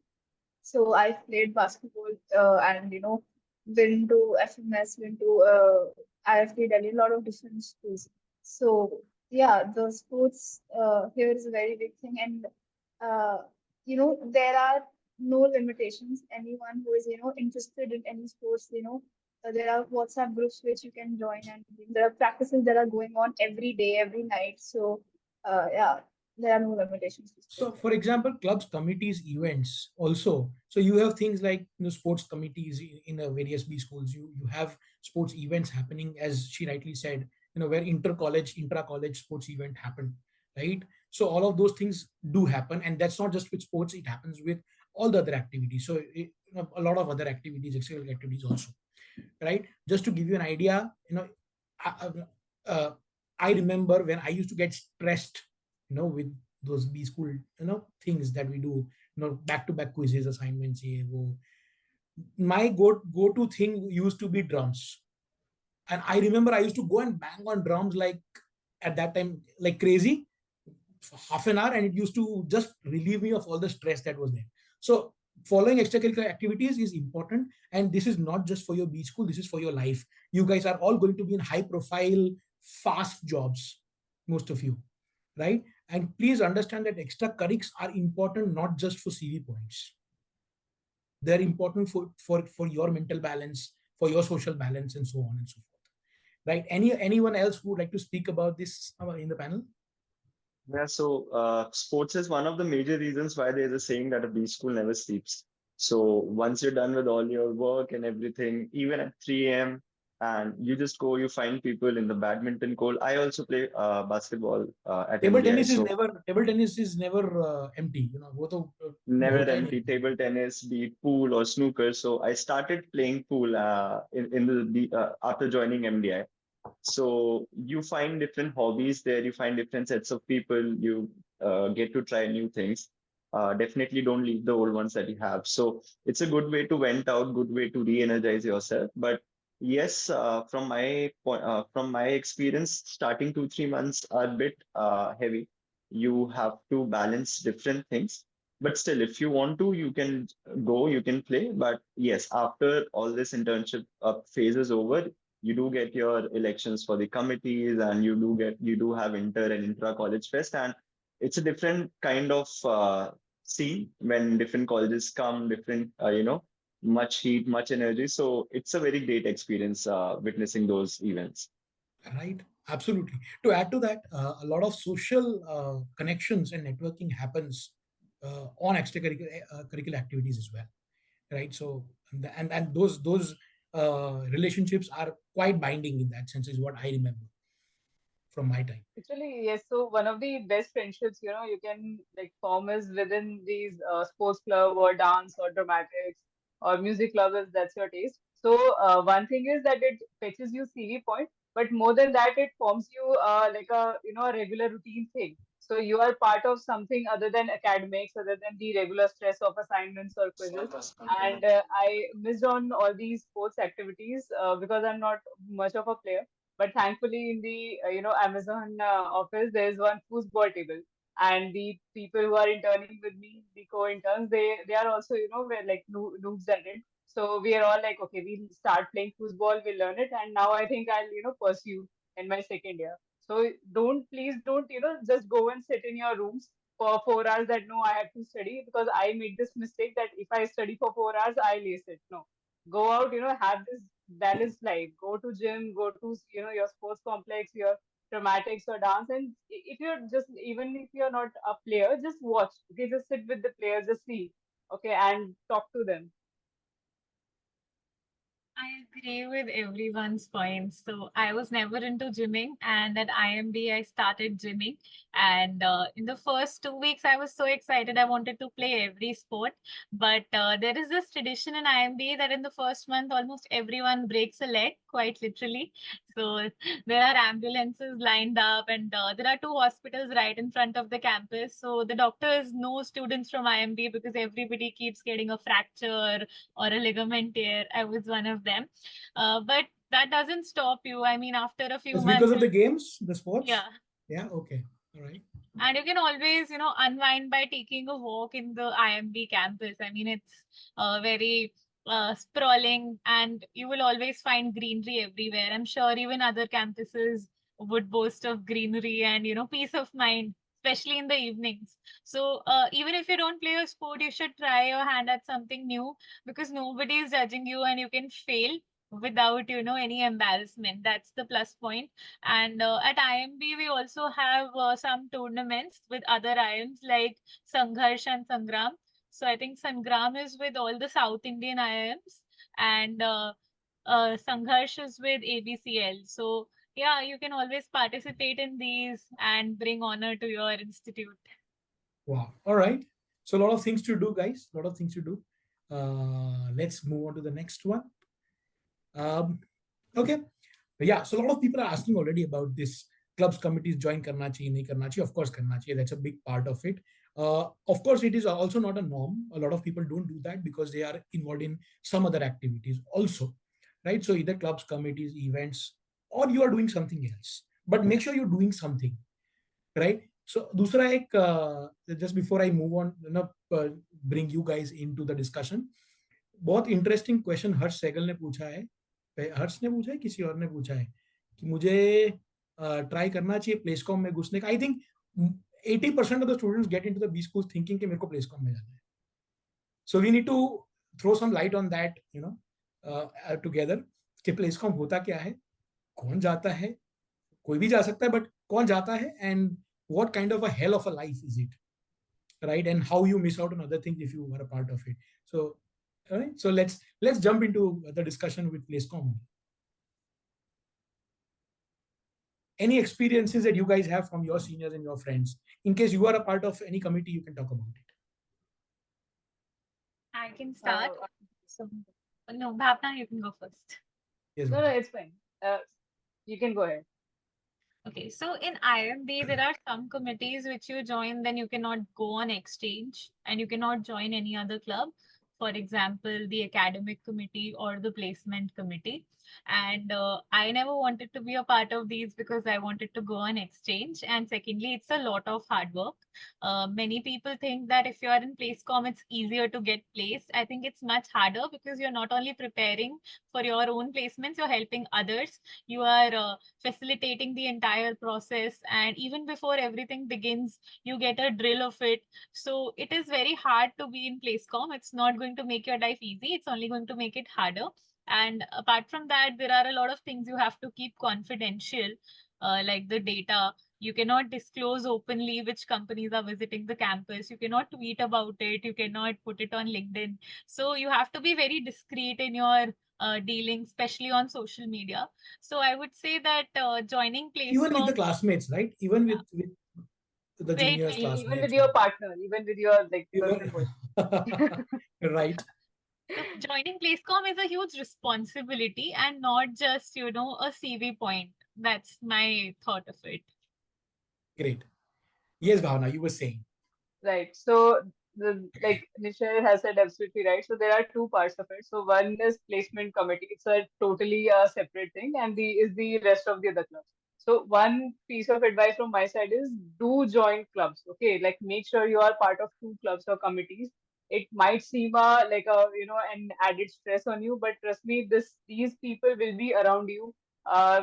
So I played basketball and been to FMS, been to IFT Delhi, a lot of different schools. So yeah, the sports here is a very big thing, and there are no limitations. Anyone who is interested in any sports, there are WhatsApp groups which you can join, and there are practices that are going on every day, every night. So yeah, there are no limitations to So, sports. for example, clubs, committees, events also. So you have things like sports committees in various B schools. You have sports events happening, as she rightly said. Where intra-college sports event happen, right? So all of those things do happen, and that's not just with sports. It happens with all the other activities. So a lot of other activities, extracurricular activities also, right? Just to give you an idea, I, uh, I remember when I used to get stressed, with those B school, things that we do, back to back quizzes, assignments. My go to thing used to be drums, and I remember I used to go and bang on drums like at that time like crazy for half an hour, and it used to just relieve me of all the stress that was there. So following extracurricular activities is important, and this is not just for your B school, this is for your life. You guys are all going to be in high profile fast jobs, most of you, right? And please understand that extracurriculars are important not just for CV points. They're important for your mental balance, for your social balance, and so on and so forth, right? Anyone else who would like to speak about this in the panel? Yeah, so sports is one of the major reasons why there's a saying that a B school never sleeps. So once you're done with all your work and everything, even at 3 a.m., and you just go, you find people in the badminton court. I also play basketball at Table MBA, tennis is so never empty. वो तो never होता ही empty. नहीं. Table tennis, be it pool or snooker. So I started playing pool after joining MBI. So you find different hobbies there, you find different sets of people, you get to try new things. Definitely don't leave the old ones that you have. So it's a good way to vent out, good way to re-energize yourself. But yes, from my experience, starting 2 3 months are a bit heavy. You have to balance different things. But still, if you want to, you can go, you can play. But yes, after all this internship phase is over, you do get your elections for the committees, and you do have inter and intra college fest, and it's a different kind of scene when different colleges come, different much heat, much energy. So it's a very great experience witnessing those events. Right, absolutely. To add to that, a lot of social connections and networking happens on extracurricular curricular activities as well, right? So and those relationships are quite binding in that sense, is what I remember from my time. Actually, yes. So one of the best friendships, you can like form is within these sports club or dance or dramatics or music club if that's your taste. So one thing is that it fetches you CV point, but more than that, it forms you like a a regular routine thing. So you are part of something other than academics, other than the regular stress of assignments or quizzes. And I missed on all these sports activities because I'm not much of a player, but thankfully in the Amazon office there's one foosball table, and the people who are interning with me, the co-interns, they are also we're like noobs at it. So we are all like, okay, we'll start playing foosball, we'll learn it, and now I think I'll pursue in my second year. So please don't just go and sit in your rooms for 4 hours that no, I have to study, because I made this mistake that if I study for 4 hours I lace it. No, go out, have this balanced life. Go to gym, go to your sports complex, your dramatics or dance. And if you're just, even if you're not a player, just watch. Okay, just sit with the players, just see. Okay, and talk to them. I agree with everyone's points. So I was never into gymming, and at IMB I started gymming. And in the first 2 weeks, I was so excited. I wanted to play every sport. But there is this tradition in IMB that in the first month, almost everyone breaks a leg, quite literally. So there are ambulances lined up, and there are two hospitals right in front of the campus. So the doctors know students from IMB because everybody keeps getting a fracture or a ligament tear. I was one of them. But that doesn't stop you. I mean, after a few It's because months, of the games, the sports. yeah. Okay, all right. And you can always, unwind by taking a walk in the IMB campus. I mean, it's very sprawling, and you will always find greenery everywhere. I'm sure even other campuses would boast of greenery and, peace of mind, especially in the evenings. So even if you don't play a sport, you should try your hand at something new, because nobody is judging you and you can fail without, any embarrassment. That's the plus point. And at IMB, we also have some tournaments with other IIMs like Sangharsh and Sangram. So I think Sangram is with all the South Indian IIMs, and Sangharsh is with ABCL. So yeah, you can always participate in these and bring honor to your institute. Wow. All right. So a lot of things to do, guys. A lot of things to do. Let's move on to the next one. Okay. Yeah. So a lot of people are asking already about this clubs, committees, join karna chahiye, nahi karna chahiye. Of course, karna chahiye. That's a big part of it. Of course, it is also not a norm. A lot of people don't do that because they are involved in some other activities also, right? So either clubs, committees, events, or you are doing something else. But make sure you're doing something, right? So दूसरा एक just before I move on, bring you guys into the discussion. बहुत interesting question हर्ष सहगल ने पूछा है, हर्ष ने पूछा है किसी और ने पूछा है कि मुझे ट्राई करना चाहिए प्लेसकॉम में घुसने का. I think 80% of the students get into the B school thinking कि मेरे को प्लेसकॉम में जाना है. So we need to throw some light on that together कि प्लेसकॉम होता क्या है, कौन जाता है, कोई भी जा सकता है बट कौन जाता है, and what kind of a hell of a life is it, right? And how you miss out on other things if you were a part of it. So all right, so let's jump into the discussion with Placecom. Any experiences that you guys have from your seniors and your friends? In case you are a part of any committee, you can talk about it. I can start. No, Bhavna, you can go first. Yes, No, it's fine. You can go ahead. Okay, so in IMB, there are some committees which you join, then you cannot go on exchange and you cannot join any other club. For example, the academic committee or the placement committee. And I never wanted to be a part of these because I wanted to go on exchange. And secondly, it's a lot of hard work. Many people think that if you are in Placecom, it's easier to get placed. I think it's much harder because you're not only preparing for your own placements, you're helping others. You are facilitating the entire process. And even before everything begins, you get a drill of it. So it is very hard to be in Placecom. It's not going to make your life easy. It's only going to make it harder. And apart from that, there are a lot of things you have to keep confidential, like the data. You cannot disclose openly which companies are visiting the campus. You cannot tweet about it. You cannot put it on LinkedIn. So you have to be very discreet in your dealings, especially on social media. So I would say that joining Placecom, even with the classmates, right? Even with the Very juniors, true. classmates, Even with your partner, even with your like even, girlfriend. right? So joining Placecom is a huge responsibility and not just, a CV point. That's my thought of it. Great. Yes, Bhavna, you were saying. Right. So like Nisha has said absolutely right. So there are two parts of it. So one is placement committee. It's a totally separate thing, and the rest of the other clubs. So one piece of advice from my side is do join clubs. Okay, like make sure you are part of two clubs or committees. It might seem like a an added stress on you, but trust me, these people will be around you,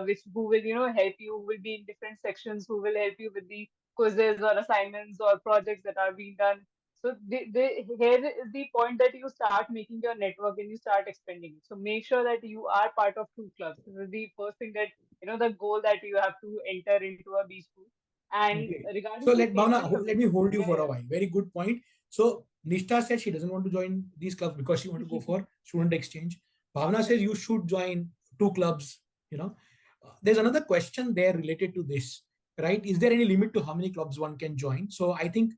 which who will help you, who will be in different sections, who will help you with the quizzes or assignments or projects that are being done. So here is the point that you start making your network and you start expanding it. So make sure that you are part of two clubs. This is the first thing that the goal that you have to enter into a B school. And Okay. regarding So the let Bhavna, placement let me hold you yeah, for a yeah. while. Very good point. So Nishtha said she doesn't want to join these clubs because she wants to go for student exchange. Bhavna says you should join two clubs. There's another question there related to this, right? Is there any limit to how many clubs one can join? So I think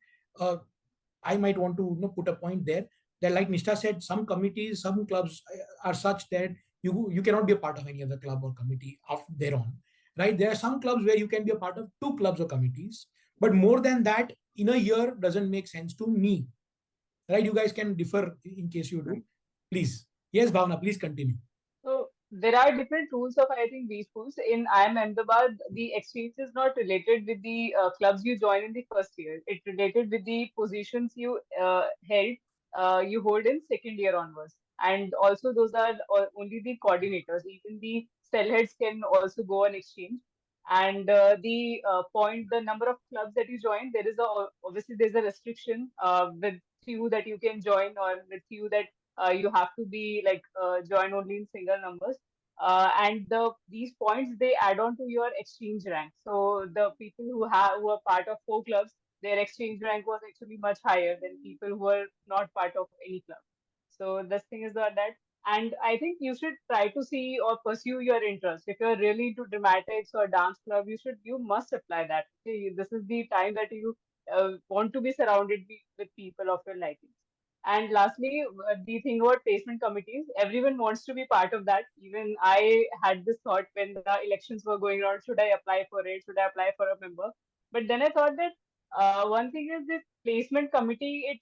I might want to put a point there that, like Nishtha said, some committees, some clubs are such that you cannot be a part of any other club or committee of their own, right? There are some clubs where you can be a part of two clubs or committees, but more than that in a year doesn't make sense to me, right? You guys can differ in case you do. Please. Yes, Bhavna, please continue. So there are different rules of I think these schools. In IIM Ahmedabad, the exchange is not related with the clubs you join in the first year. It related with the positions you you hold in second year onwards. And also those are only the coordinators. Even the cell heads can also go on exchange. And the number of clubs that you join, there is obviously there's a restriction with few that you can join or with few that you have to be like join only in single numbers. and these points, they add on to your exchange rank. So the people who are part of 4 clubs, their exchange rank was actually much higher than people who are not part of any club. So this thing is that, and I think you should try to see or pursue your interest. If you're really into dramatics or dance club, you must apply that. Okay? This is the time that you want to be surrounded with people of your liking. And lastly, the thing about placement committees, everyone wants to be part of that. Even I had this thought when the elections were going on, should I apply for it? Should I apply for a member? But then I thought that one thing is this placement committee, it,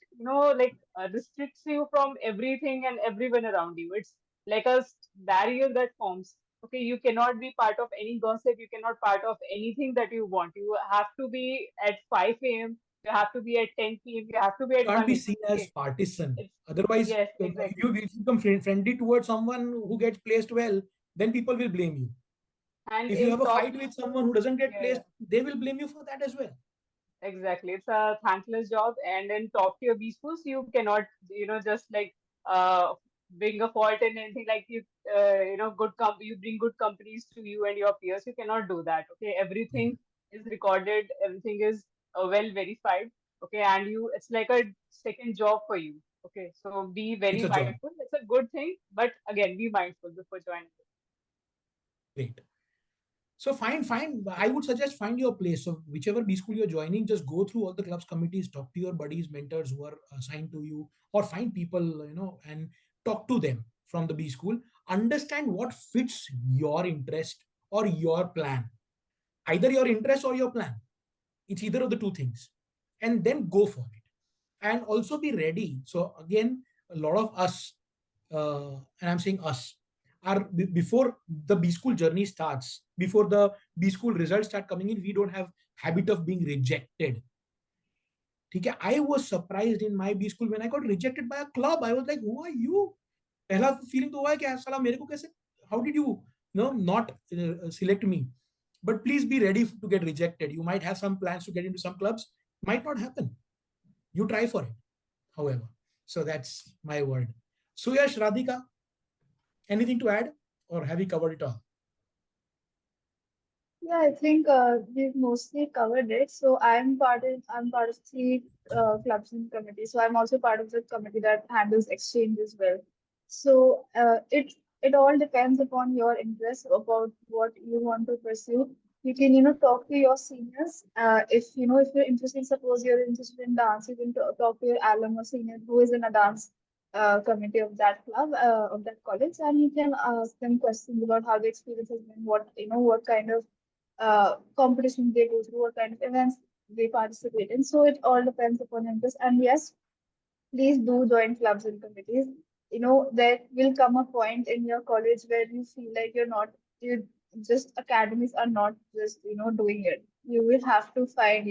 like restricts you from everything and everyone around you. It's like a barrier that forms. Okay, you cannot be part of any gossip. You cannot part of anything that you want. You have to be at 5 a.m. You have to be at 10 p.m. You have to be at Can't 1 be a.m. seen as Okay, partisan. it's Otherwise, yes, if exactly. you become friendly towards someone who gets placed well, then people will blame you. And If you in have a top, fight with someone who doesn't get yeah, placed, they will blame you for that as well. exactly. It's a thankless job. And in top tier B schools, you cannot, just like uh bring a fault in anything like you bring good companies to you and your peers. You cannot do that. Okay, Yeah. everything is recorded. Everything is well verified. Okay, and it's like a second job for you. Okay, so be It's very a job. mindful. It's a good thing, but again, be mindful before joining. Great. So fine. I would suggest find your place. So whichever B school you're joining, just go through all the clubs committees, talk to your buddies, mentors who are assigned to you, or find people, and talk to them from the B school. Understand what fits your interest or your plan. Either your interest or your plan. It's either of the two things. And then go for it. And also be ready. So again, a lot of us, and I'm saying us, are before the B school journey starts, before the B school results start coming in, we don't have habit of being rejected. Okay, I was surprised in my B school when I got rejected by a club. I was like, who are you? पहला feeling तो हुआ है कि साला मेरे को कैसे, how did you, not select me? But please be ready to get rejected. You might have some plans to get into some clubs, might not happen. You try for it, however. So that's my word. Suyash, Radhika, anything to add, or have we covered it all? Yeah, I think we've mostly covered it. So I'm part of 3 clubs and committees. So I'm also part of the committee that handles exchange as well. So it all depends upon your interest about what you want to pursue. You can talk to your seniors. If you're interested, suppose you're interested in dance, you can talk to your alum or senior who is in a dance committee of that club of that college, and you can ask them questions about how the experience has been, what kind of competitions they go through, what kind of events they participate in. So it all depends upon interest. And yes, please do join clubs and committees. There will come a point in your college where you feel like you just academies are not just, doing it. You will have to find,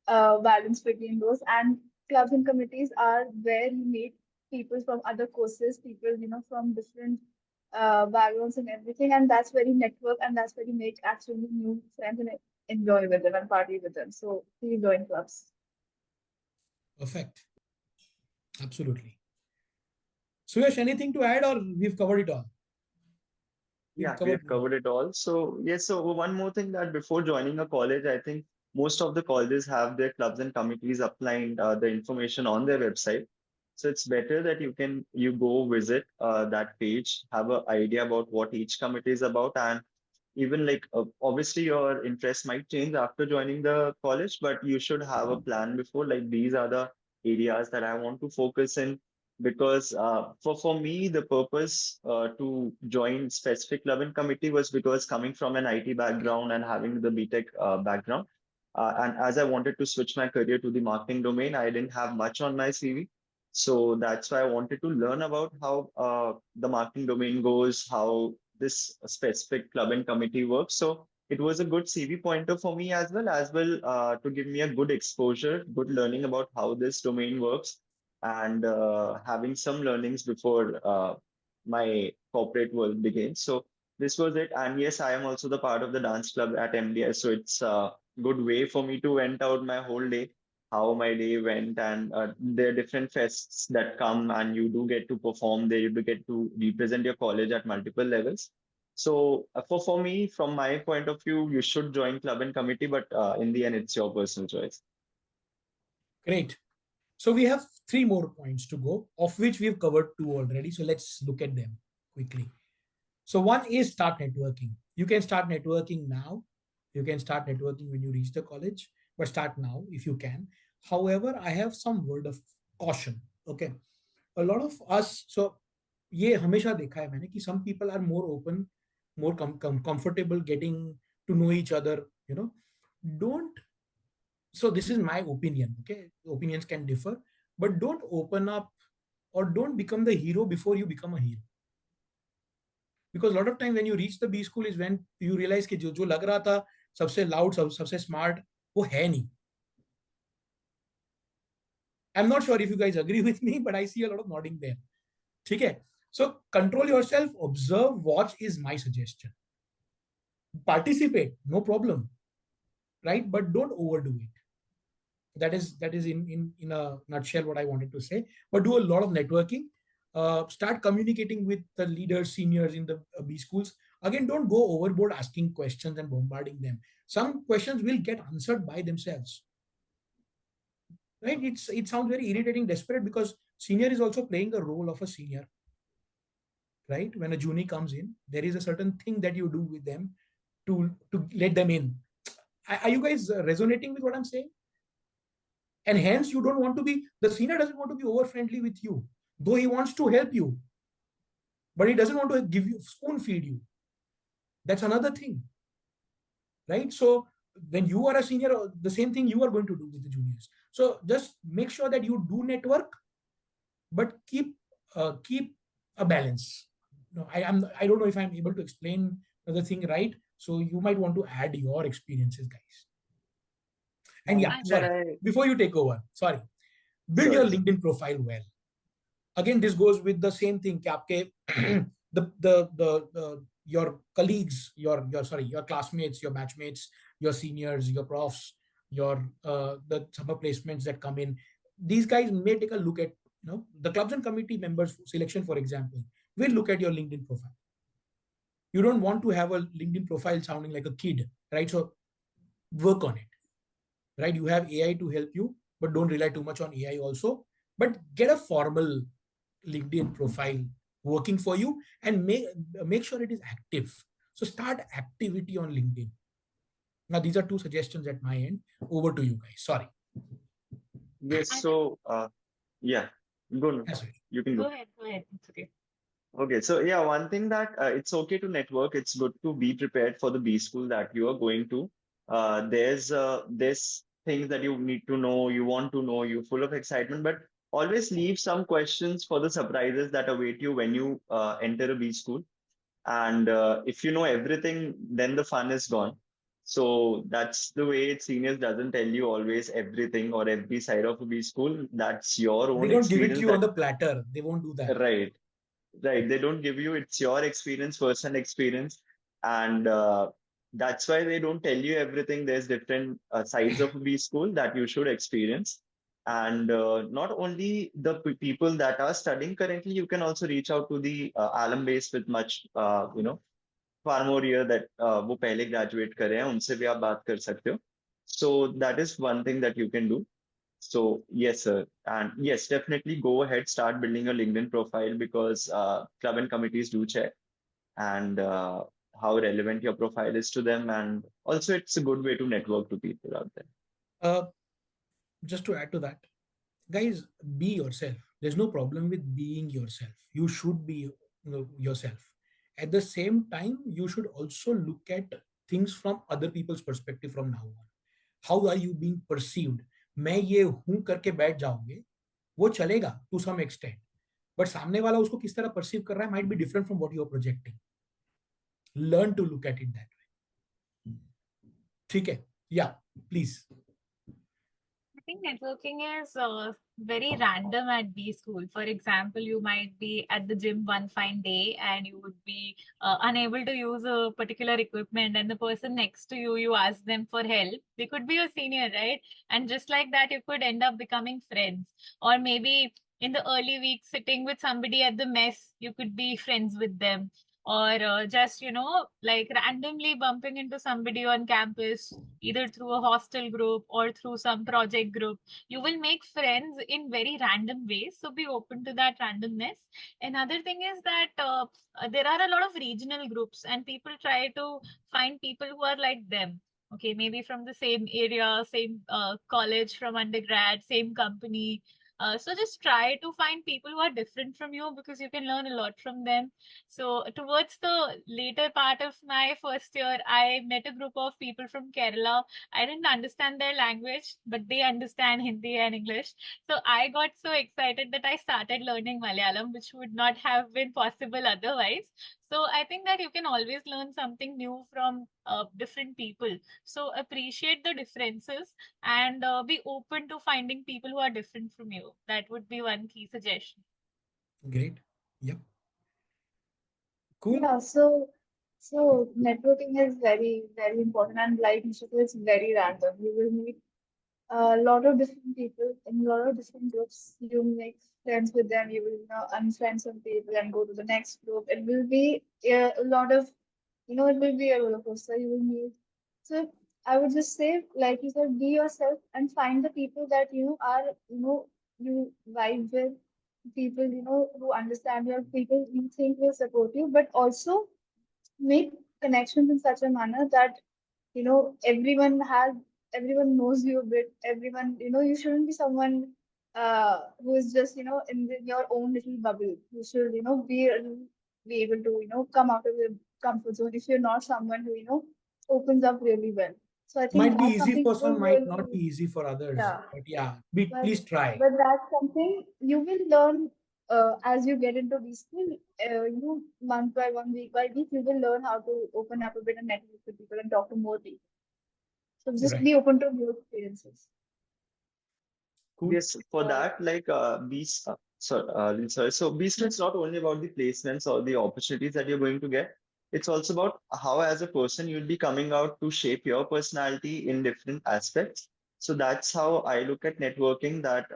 balance between those. And clubs and committees are where you meet people from other courses, people, from different backgrounds and everything. And that's where you network, and that's where you make actually new friends and enjoy with them and party with them. So please join clubs. Perfect. Absolutely. Suyash, anything to add, or we've covered it all? Yeah, we have covered it all. So yes, so one more thing, that before joining a college, I think most of the colleges have their clubs and committees applying the information on their website. So it's better that you go visit that page, have an idea about what each committee is about, and even like obviously your interest might change after joining the college, but you should have a plan before, like these are the areas that I want to focus in. Because for me, the purpose to join specific club and committee was because coming from an IT background and having the BTech background, and as I wanted to switch my career to the marketing domain, I didn't have much on my CV. So that's why I wanted to learn about how the marketing domain goes, how this specific club and committee works. So it was a good CV pointer for me, as well to give me a good exposure, good learning about how this domain works, and having some learnings before my corporate world begins. So this was it. And yes, I am also the part of the dance club at MBA. So it's a good way for me to vent out my whole day, how my day went. And there are different fests that come, and you do get to perform there. You do get to represent your college at multiple levels. So for me, from my point of view, you should join club and committee, but in the end, it's your personal choice. Great. So we have 3 more points to go, of which we've covered 2 already. So let's look at them quickly. So one is start networking. You can start networking now. You can start networking when you reach the college, but start now if you can. However, I have some word of caution. Okay. A lot of us, so ये हमेशा देखा है मैंने कि some people are more open, more comfortable getting to know each other, you know. Don't, so this is my opinion, okay? Opinions can differ, but don't open up or don't become the hero before you become a hero. Because a lot of time when you reach the B school is when you realize कि जो लग रहा था सबसे loud, सबसे smart, वो है नहीं. I'm not sure if you guys agree with me, but I see a lot of nodding there. ठीक है? So control yourself, observe, watch is my suggestion. Participate, no problem, right? But don't overdo it. That is in a nutshell what I wanted to say. But do a lot of networking. Start communicating with the leaders, seniors in the B schools. Again, don't go overboard asking questions and bombarding them. Some questions will get answered by themselves. Right? It sounds very irritating, desperate, because senior is also playing the role of a senior. Right? When a junior comes in, there is a certain thing that you do with them to let them in. Are you guys resonating with what I'm saying? And hence you don't want to be, the senior doesn't want to be over friendly with you, though he wants to help you, but he doesn't want to give you, spoon feed you. That's another thing, right? So when you are a senior, the same thing you are going to do with the juniors. So just make sure that you do network, but keep a balance. No, I don't know if I'm able to explain the thing right. So you might want to add your experiences, guys. And yeah, sorry, before you take over, sorry, build your LinkedIn profile well. Again, this goes with the same thing. कि आपके your colleagues, your classmates, your batchmates, your seniors, your profs, your the summer placements that come in. These guys may take a look at, you know, the clubs and committee members selection, for example, will look at your LinkedIn profile. You don't want to have a LinkedIn profile sounding like a kid, right? So work on it, right? You have AI to help you, but don't rely too much on AI also. But get a formal LinkedIn profile working for you and make sure it is active. So start activity on LinkedIn. Now, these are 2 suggestions at my end. Over to you guys. Sorry. Yes. So, yeah, go on. You can go. Go ahead. It's okay. Okay, so yeah, one thing that it's okay to network. It's good to be prepared for the B school that you are going to. There's things that you need to know, you want to know, you're full of excitement, but always leave some questions for the surprises that await you when you enter a B school. And if you know everything, then the fun is gone. So that's the way seniors doesn't tell you always everything or every side of a B school. That's your own They don't give it to experience. you on the platter. They won't do that. Right. Right. They don't give you, it's your experience, personal experience. And that's why they don't tell you everything. There's different sides of a B school that you should experience. And not only the people that are studying currently, you can also reach out to the alum base with much, far more year that वो पहले graduate करे हैं, उनसे भी आप बात कर सकते हो. So that is one thing that you can do. So yes, sir. And yes, definitely go ahead, start building a LinkedIn profile because club and committees do check and how relevant your profile is to them. And also it's a good way to network to people out there. Just to add to that, guys, be yourself. There's no problem with being yourself. You should be yourself. At the same time, you should also look at things from other people's perspective from now on. How are you being perceived? मैं ये हूं करके बैठ जाओगे, वो चलेगा to some extent, but सामने वाला उसको किस तरह perceive कर रहा है might be different from what you are projecting. Learn to look at it that way. ठीक है? Yeah, please. I think networking is very random at B school. For example, you might be at the gym one fine day and you would be unable to use a particular equipment, and the person next to you, you ask them for help. They could be your senior, right? And just like that, you could end up becoming friends. Or maybe in the early weeks, sitting with somebody at the mess, you could be friends with them. or just, like randomly bumping into somebody on campus, either through a hostel group or through some project group. You will make friends in very random ways. So be open to that randomness. Another thing is that there are a lot of regional groups, and people try to find people who are like them. Okay, maybe from the same area, same college from undergrad, same company. So just try to find people who are different from you, because you can learn a lot from them. So towards the later part of my first year, I met a group of people from Kerala. I didn't understand their language, but they understand Hindi and English. So I got so excited that I started learning Malayalam, which would not have been possible otherwise. So I think that you can always learn something new from different people. So appreciate the differences, and be open to finding people who are different from you. That would be one key suggestion. Great. Yep. Cool. Yeah, so networking is very, very important, and like Nishita, it's very random. You will meet a lot of different people in a lot of different groups. You make friends with them. You will unfriend some people and go to the next group. It will be a lot of, it will be a roller coaster. You will meet. So I would just say, like you said, be yourself and find the people that you vibe with, people who understand your people you think will support you, but also make connections in such a manner that everyone knows you a bit. Everyone, you shouldn't be someone who is just in your own little bubble. You should be able to come out of your comfort zone if you're not someone who opens up really well. So I think Might be that's easy something for you will some, might learn. not be easy for others. Yeah, But yeah, but please try. that's something you will learn as you get into these skills. Month by one, week by week, you will learn how to open up a bit and network with people and talk to more people. So just Right. be open to new experiences. Cool. Yes, for that, like so basically it's not only about the placements or the opportunities that you're going to get. It's also about how, as a person, you'll be coming out to shape your personality in different aspects. So that's how I look at networking. That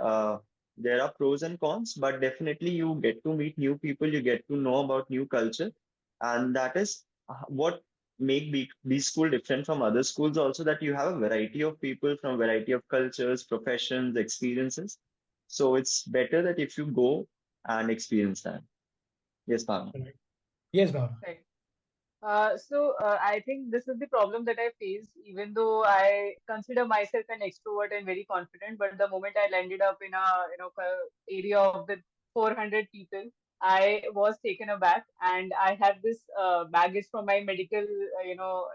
there are pros and cons, but definitely you get to meet new people, you get to know about new culture, and that is what make B school different from other schools also, that you have a variety of people from variety of cultures, professions, experiences. So it's better that if you go and experience that. Yes, Bhavna. Right. Yes, Bhavna. Right. I think this is the problem that I face, even though I consider myself an extrovert and very confident. But the moment I landed up in a area of the 400 people, I was taken aback, and I have this baggage from my medical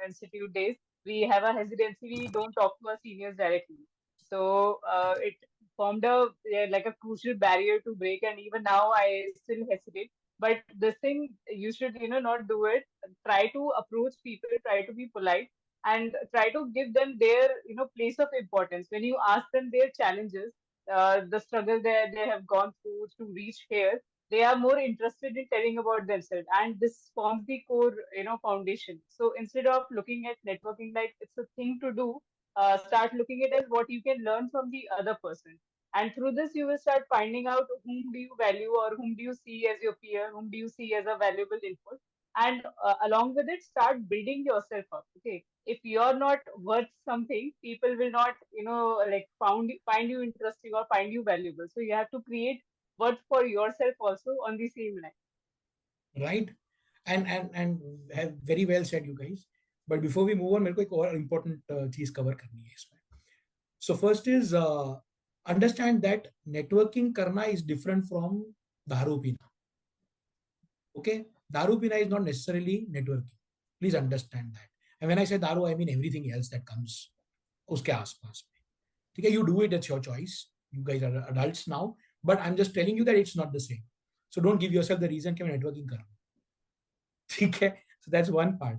institute days. We have a hesitancy; we don't talk to our seniors directly. So it formed like a crucial barrier to break, and even now I still hesitate. But this thing, you should not do it. Try to approach people, try to be polite, and try to give them their place of importance. When you ask them their challenges, the struggle they have gone through to reach here, they are more interested in telling about themselves, and this forms the core foundation. So instead of looking at networking like it's a thing to do, start looking at it as what you can learn from the other person. And through this, you will start finding out whom do you value, or whom do you see as your peer, whom do you see as a valuable input. And along with it, start building yourself up. Okay. If you're not worth something, people will not, like find you interesting or find you valuable. So you have to create worth for yourself also on the same line. Right. And have very well said, you guys. But before we move on, मेरे को एक और important चीज cover करनी है इसमें. So first is understand that networking karna is different from daru pina. Okay, daru pina is not necessarily networking. Please understand that. And when I say daru, I mean everything else that comes uske aaspaas mein. Okay, you do it, it's your choice. You guys are adults now, but I'm just telling you that it's not the same. So don't give yourself the reason कि मैं networking कर रहा हूँ. Okay, so that's one part.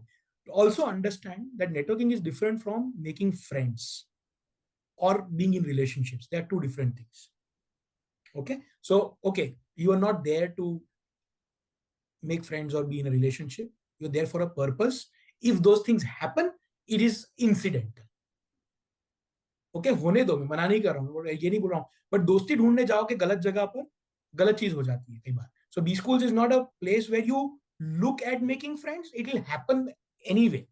Also understand that networking is different from making friends or being in relationships. They are two different things. Okay, so okay, you are not there to make friends or be in a relationship. You're there for a purpose. If those things happen, it is incidental. Okay होने दो, मैं मना नहीं कर रहा हूँ, ये नहीं बोल रहा हूँ, बट दोस्ती ढूंढने जाओ कि गलत जगह पर गलत चीज हो जाती है कई बार. So B schools is not a place where you look at making friends, it will happen anyway.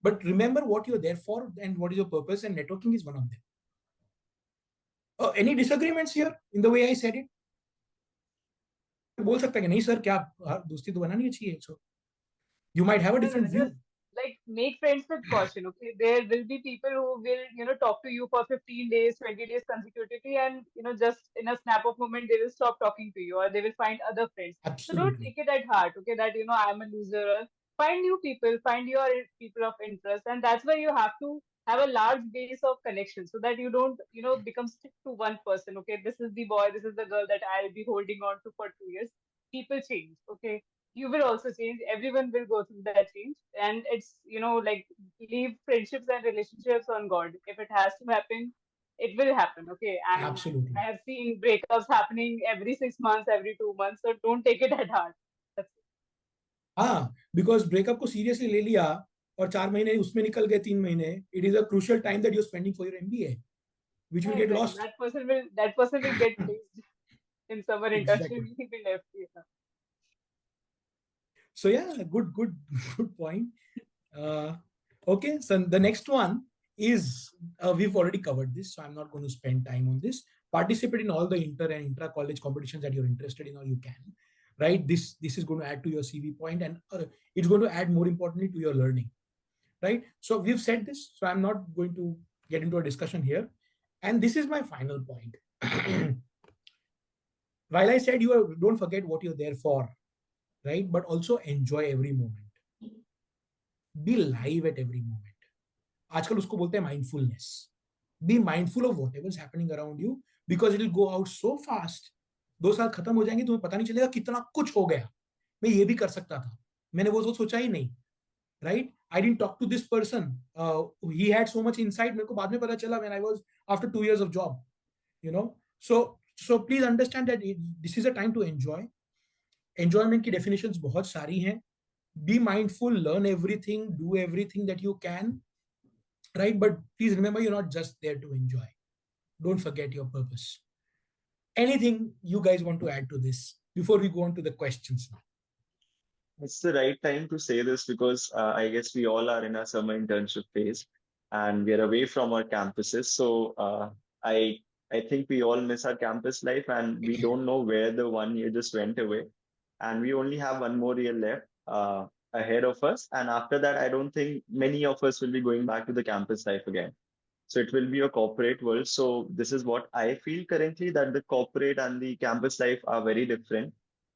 But remember what you're there for and what is your purpose, and networking is one of them. Any disagreements here in the way I said it? बोल सकता है कि नहीं sir क्या दोस्ती तो बनानी चाहिए, so you might have a different view. Like make friends with caution. Okay, there will be people who will talk to you for 15 days, 20 days consecutively, and just in a snap of moment they will stop talking to you, or they will find other friends. So don't Absolutely. take it at heart. Okay, that I'm a loser. Find new people, find your people of interest, and that's why you have to have a large base of connections so that you don't become stick to one person. Okay, this is the boy, this is the girl that I'll be holding on to for 2 years. People change. Okay, you will also change. Everyone will go through that change, and it's like leave friendships and relationships on God. If it has to happen, it will happen. Okay, and Absolutely. I have seen breakups happening every 6 months, every 2 months, so don't take it at heart. That's it. हाँ, because breakup को seriously ले लिया और 4 महीने उसमें निकल गए, 3 महीने, it is a crucial time that you're spending for your MBA, which will get Exactly. lost. That person will get placed in summer internship. Exactly. He will left. Yeah. So yeah, good point. Okay, so the next one is we've already covered this, so I'm not going to spend time on this. Participate in all the inter and intra college competitions that you're interested in, or you can, right? This is going to add to your CV point, and it's going to add, more importantly, to your learning, right? So we've said this, so I'm not going to get into a discussion here, and this is my final point. While I said don't forget what you're there for, right? But also enjoy every moment. Be live at every moment. आजकल उसको बोलते हैं mindfulness. Be mindful of whatever is happening around you, because it will go out so fast. 2 साल खत्म हो जाएंगे, तुम्हें पता नहीं चलेगा कितना कुछ हो गया. मैं ये भी कर सकता था, मैंने वो तो सोचा ही नहीं, right? I didn't talk to this person. He had so much insight. मेरे को बाद में पता चला when I was after 2 years of job. So please understand that this is a time to enjoy. Enjoyment की definitions बहुत सारी हैं. Be mindful, learn everything, do everything that you can, right? But please remember, you're not just there to enjoy. Don't forget your purpose. Anything you guys want to add to this before we go on to the questions now? It's the right time to say this because I guess we all are in our summer internship phase and we are away from our campuses. So I think we all miss our campus life and we don't know where the 1 year just went away. And we only have 1 more year left ahead of us. And after that, I don't think many of us will be going back to the campus life again. So it will be a corporate world. So this is what I feel currently, that the corporate and the campus life are very different.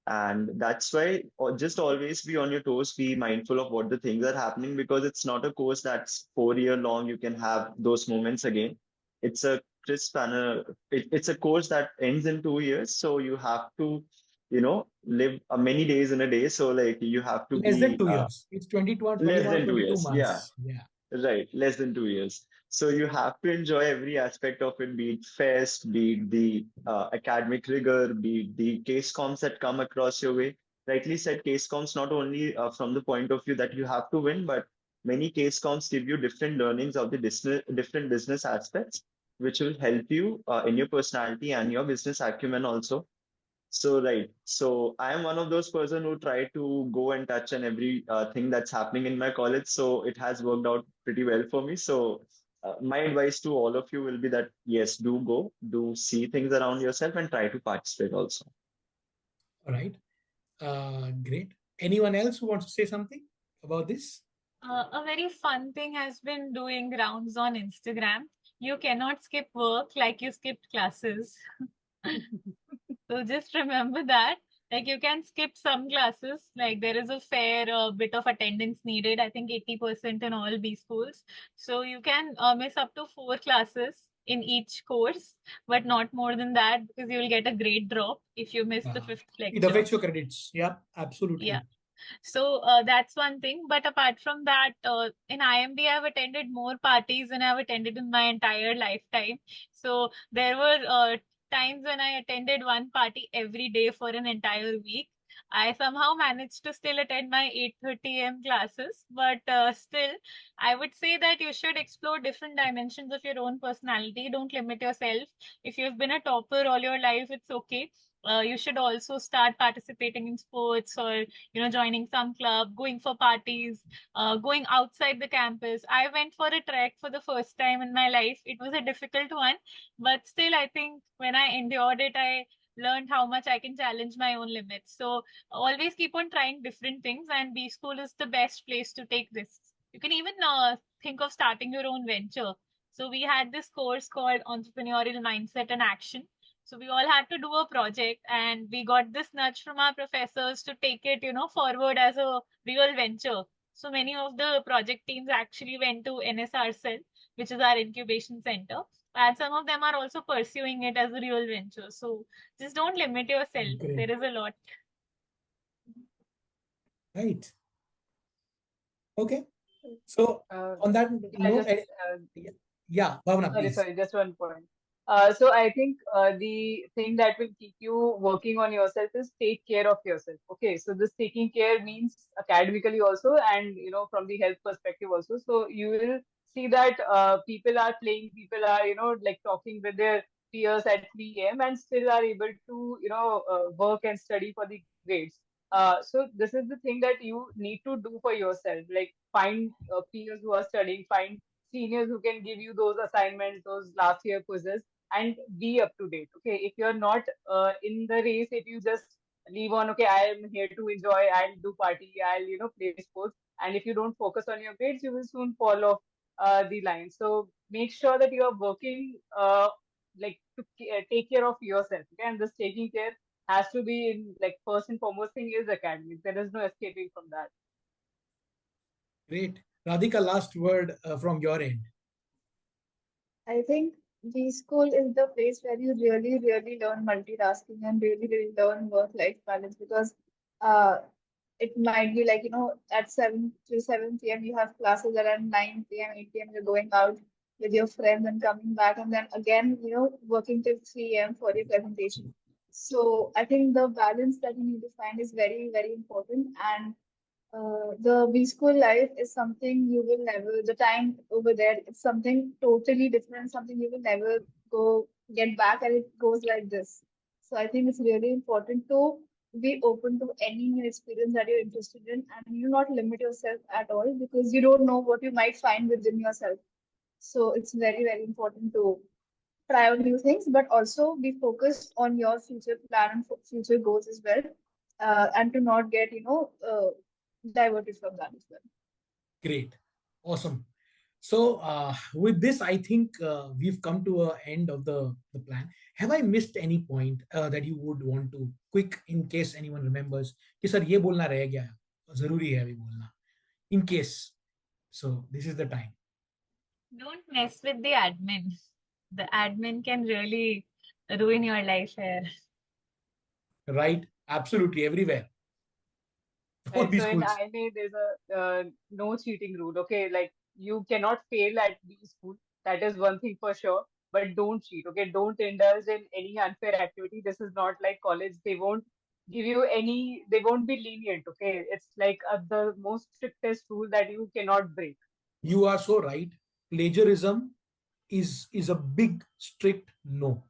And that's why just always be on your toes, be mindful of what the things are happening, because it's not a course that's 4 year long. You can have those moments again. It's a crisp and it's a course that ends in 2 years. So you have to, live many days in a day. So like you have to Less than be 2 years. It's 21, less 21, than 2 22 years. months. Yeah. Right, less than 2 years. So you have to enjoy every aspect of it, be it fest, be it the academic rigor, be it the case comms that come across your way. Rightly said, case comms not only from the point of view that you have to win, but many case comms give you different learnings of the different business aspects, which will help you in your personality and your business acumen also. So, right. So I am one of those person who try to go and touch on every thing that's happening in my college. So it has worked out pretty well for me. So my advice to all of you will be that, yes, do go, do see things around yourself and try to participate also. All right. Great. Anyone else who wants to say something about this? A very fun thing has been doing rounds on Instagram. You cannot skip work like you skipped classes. So just remember that. Like you can skip some classes, like there is a fair bit of attendance needed, I think 80% in all B schools. So you can miss up to 4 classes in each course, but not more than that, because you will get a grade drop if you miss the 5th lecture. It affects your credits. Yeah, absolutely. Yeah. So that's one thing. But apart from that, in IMD, I've attended more parties than I've attended in my entire lifetime. So there were times when I attended one party every day for an entire week. I somehow managed to still attend my 8:30 a.m. classes, but still, I would say that you should explore different dimensions of your own personality. Don't limit yourself. If you've been a topper all your life, it's okay. you should also start participating in sports, or joining some club, going for parties, going outside the campus. I went for a trek for the first time in my life. It was a difficult one, but still I think when I endured it, I learned how much I can challenge my own limits. So always keep on trying different things, and B School is the best place to take risks. You can even think of starting your own venture. So we had this course called Entrepreneurial Mindset and Action. So we all had to do a project, and we got this nudge from our professors to take it, forward as a real venture. So many of the project teams actually went to NSR Cell, which is our incubation center. And some of them are also pursuing it as a real venture. So just don't limit yourself. Great. There is a lot. Right. Okay. So on that note, yeah, Bhavna, please. Sorry, just one point. So I think the thing that will keep you working on yourself is take care of yourself. Okay, so this taking care means academically also, and from the health perspective also. So you will see that people are playing, people are like talking with their peers at 3 a.m. and still are able to work and study for the grades. So this is the thing that you need to do for yourself. Like find peers who are studying, find seniors who can give you those assignments, those last year quizzes, and be up to date. Okay, if you're not in the race, if you just leave on, okay, I am here to enjoy, I'll do party, I'll play sports, and if you don't focus on your grades, you will soon fall off the line. So make sure that you are working like to take care of yourself. Okay, and this taking care has to be in, like, first and foremost thing is academics. There is no escaping from that. Great. Radhika, last word from your end. I think B School is the place where you really, really learn multitasking and really, really learn work-life balance, because uh, it might be like, at 7 to 7 p.m. you have classes, and at 9 p.m., 8 p.m. you're going out with your friends and coming back, and then again, working till 3 a.m. for your presentation. So I think the balance that you need to find is very, very important. And the B School life is something you will never, the time over there, it's something totally different, something you will never go get back, and it goes like this. So I think it's really important to be open to any new experience that you're interested in, and you not limit yourself at all, because you don't know what you might find within yourself. So it's very, very important to try out new things, but also be focused on your future plan and future goals as well, and to not get, diverted from that as well. Great. Awesome. So with this, I think we've come to an end of the plan. Have I missed any point that you would want to quick, in case anyone remembers कि sir ये बोलना रह गया, जरूरी है अभी बोलना, in case. So this is the time. Don't mess with the admin. The admin can really ruin your life here. Right? Absolutely, everywhere. For Right, these so in schools. IMA, there's a no cheating rule. Okay, like you cannot fail at B School. That is one thing for sure. But don't cheat. Okay, don't indulge in any unfair activity. This is not like college. They won't give you any. They won't be lenient. Okay, it's like the most strictest rule that you cannot break. You are so right. Plagiarism is a big, strict no.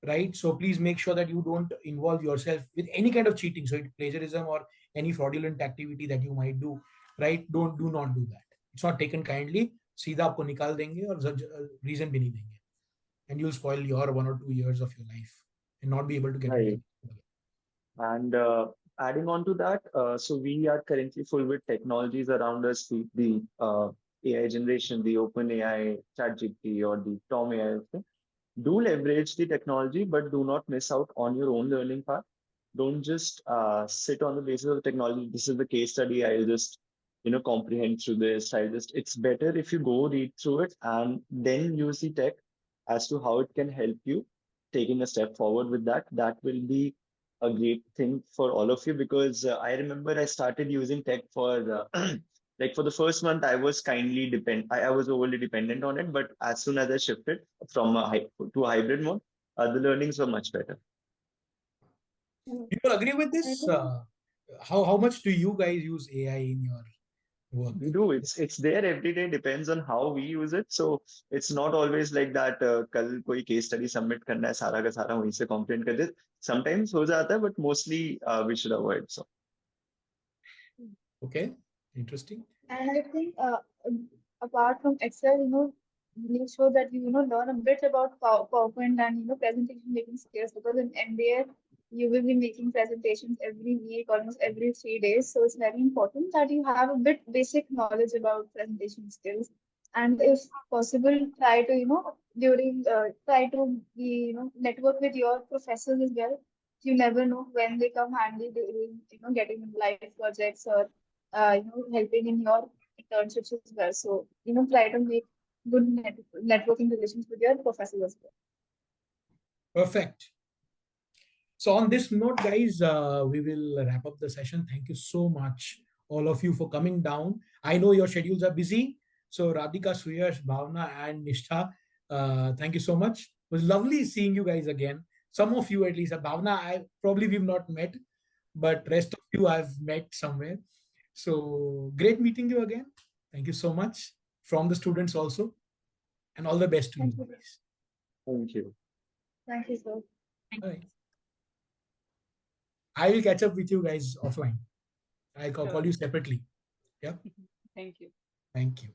Right? So please make sure that you don't involve yourself with any kind of cheating. So plagiarism or any fraudulent activity that you might do, right? Do not do that. It's not taken kindly. सीधा आपको निकाल देंगे और reason भी नहीं देंगे, and you'll spoil your 1 or 2 years of your life and not be able to get Right. it. And adding on to that, so we are currently full with technologies around us, the AI generation, the OpenAI, ChatGPT, or the Tom AI. Okay? Do leverage the technology, but do not miss out on your own learning path. Don't just sit on the basis of the technology. This is the case study. I'll just comprehend through this. It's better if you go read through it and then use the tech as to how it can help you taking a step forward with that. That will be a great thing for all of you, because I remember I started using tech for like for the first month I was I was overly dependent on it, but as soon as I shifted from to a hybrid mode, the learnings were much better. People agree with this? How much do you guys use AI in your work. We do. It's there every day. Depends on how we use it. So it's not always like that. कल कोई case study submit करना है सारा का सारा वहीं से complaint कर दे. Sometimes हो जाता है, but mostly we should avoid. So Okay, interesting. And I think apart from Excel, make sure that you learn a bit about PowerPoint and presentation making skills, because in MBA you will be making presentations every week, almost every 3 days. So it's very important that you have a bit basic knowledge about presentation skills, and if possible, try to try to be network with your professors as well. You never know when they come handy during getting in live projects or helping in your internships as well. So, try to make good networking relations with your professors as well. Perfect. So on this note, guys, we will wrap up the session. Thank you so much, all of you, for coming down. I know your schedules are busy. So Radhika, Suyash, Bhavna, and Nishtha, thank you so much. It was lovely seeing you guys again. Some of you at least. Bhavna, we've not met, but rest of you I've met somewhere. So great meeting you again. Thank you so much from the students also, and all the best to you guys. thank you. Thank you, sir. All right. I will catch up with you guys offline. I'll call you separately. Yeah. Thank you. Thank you.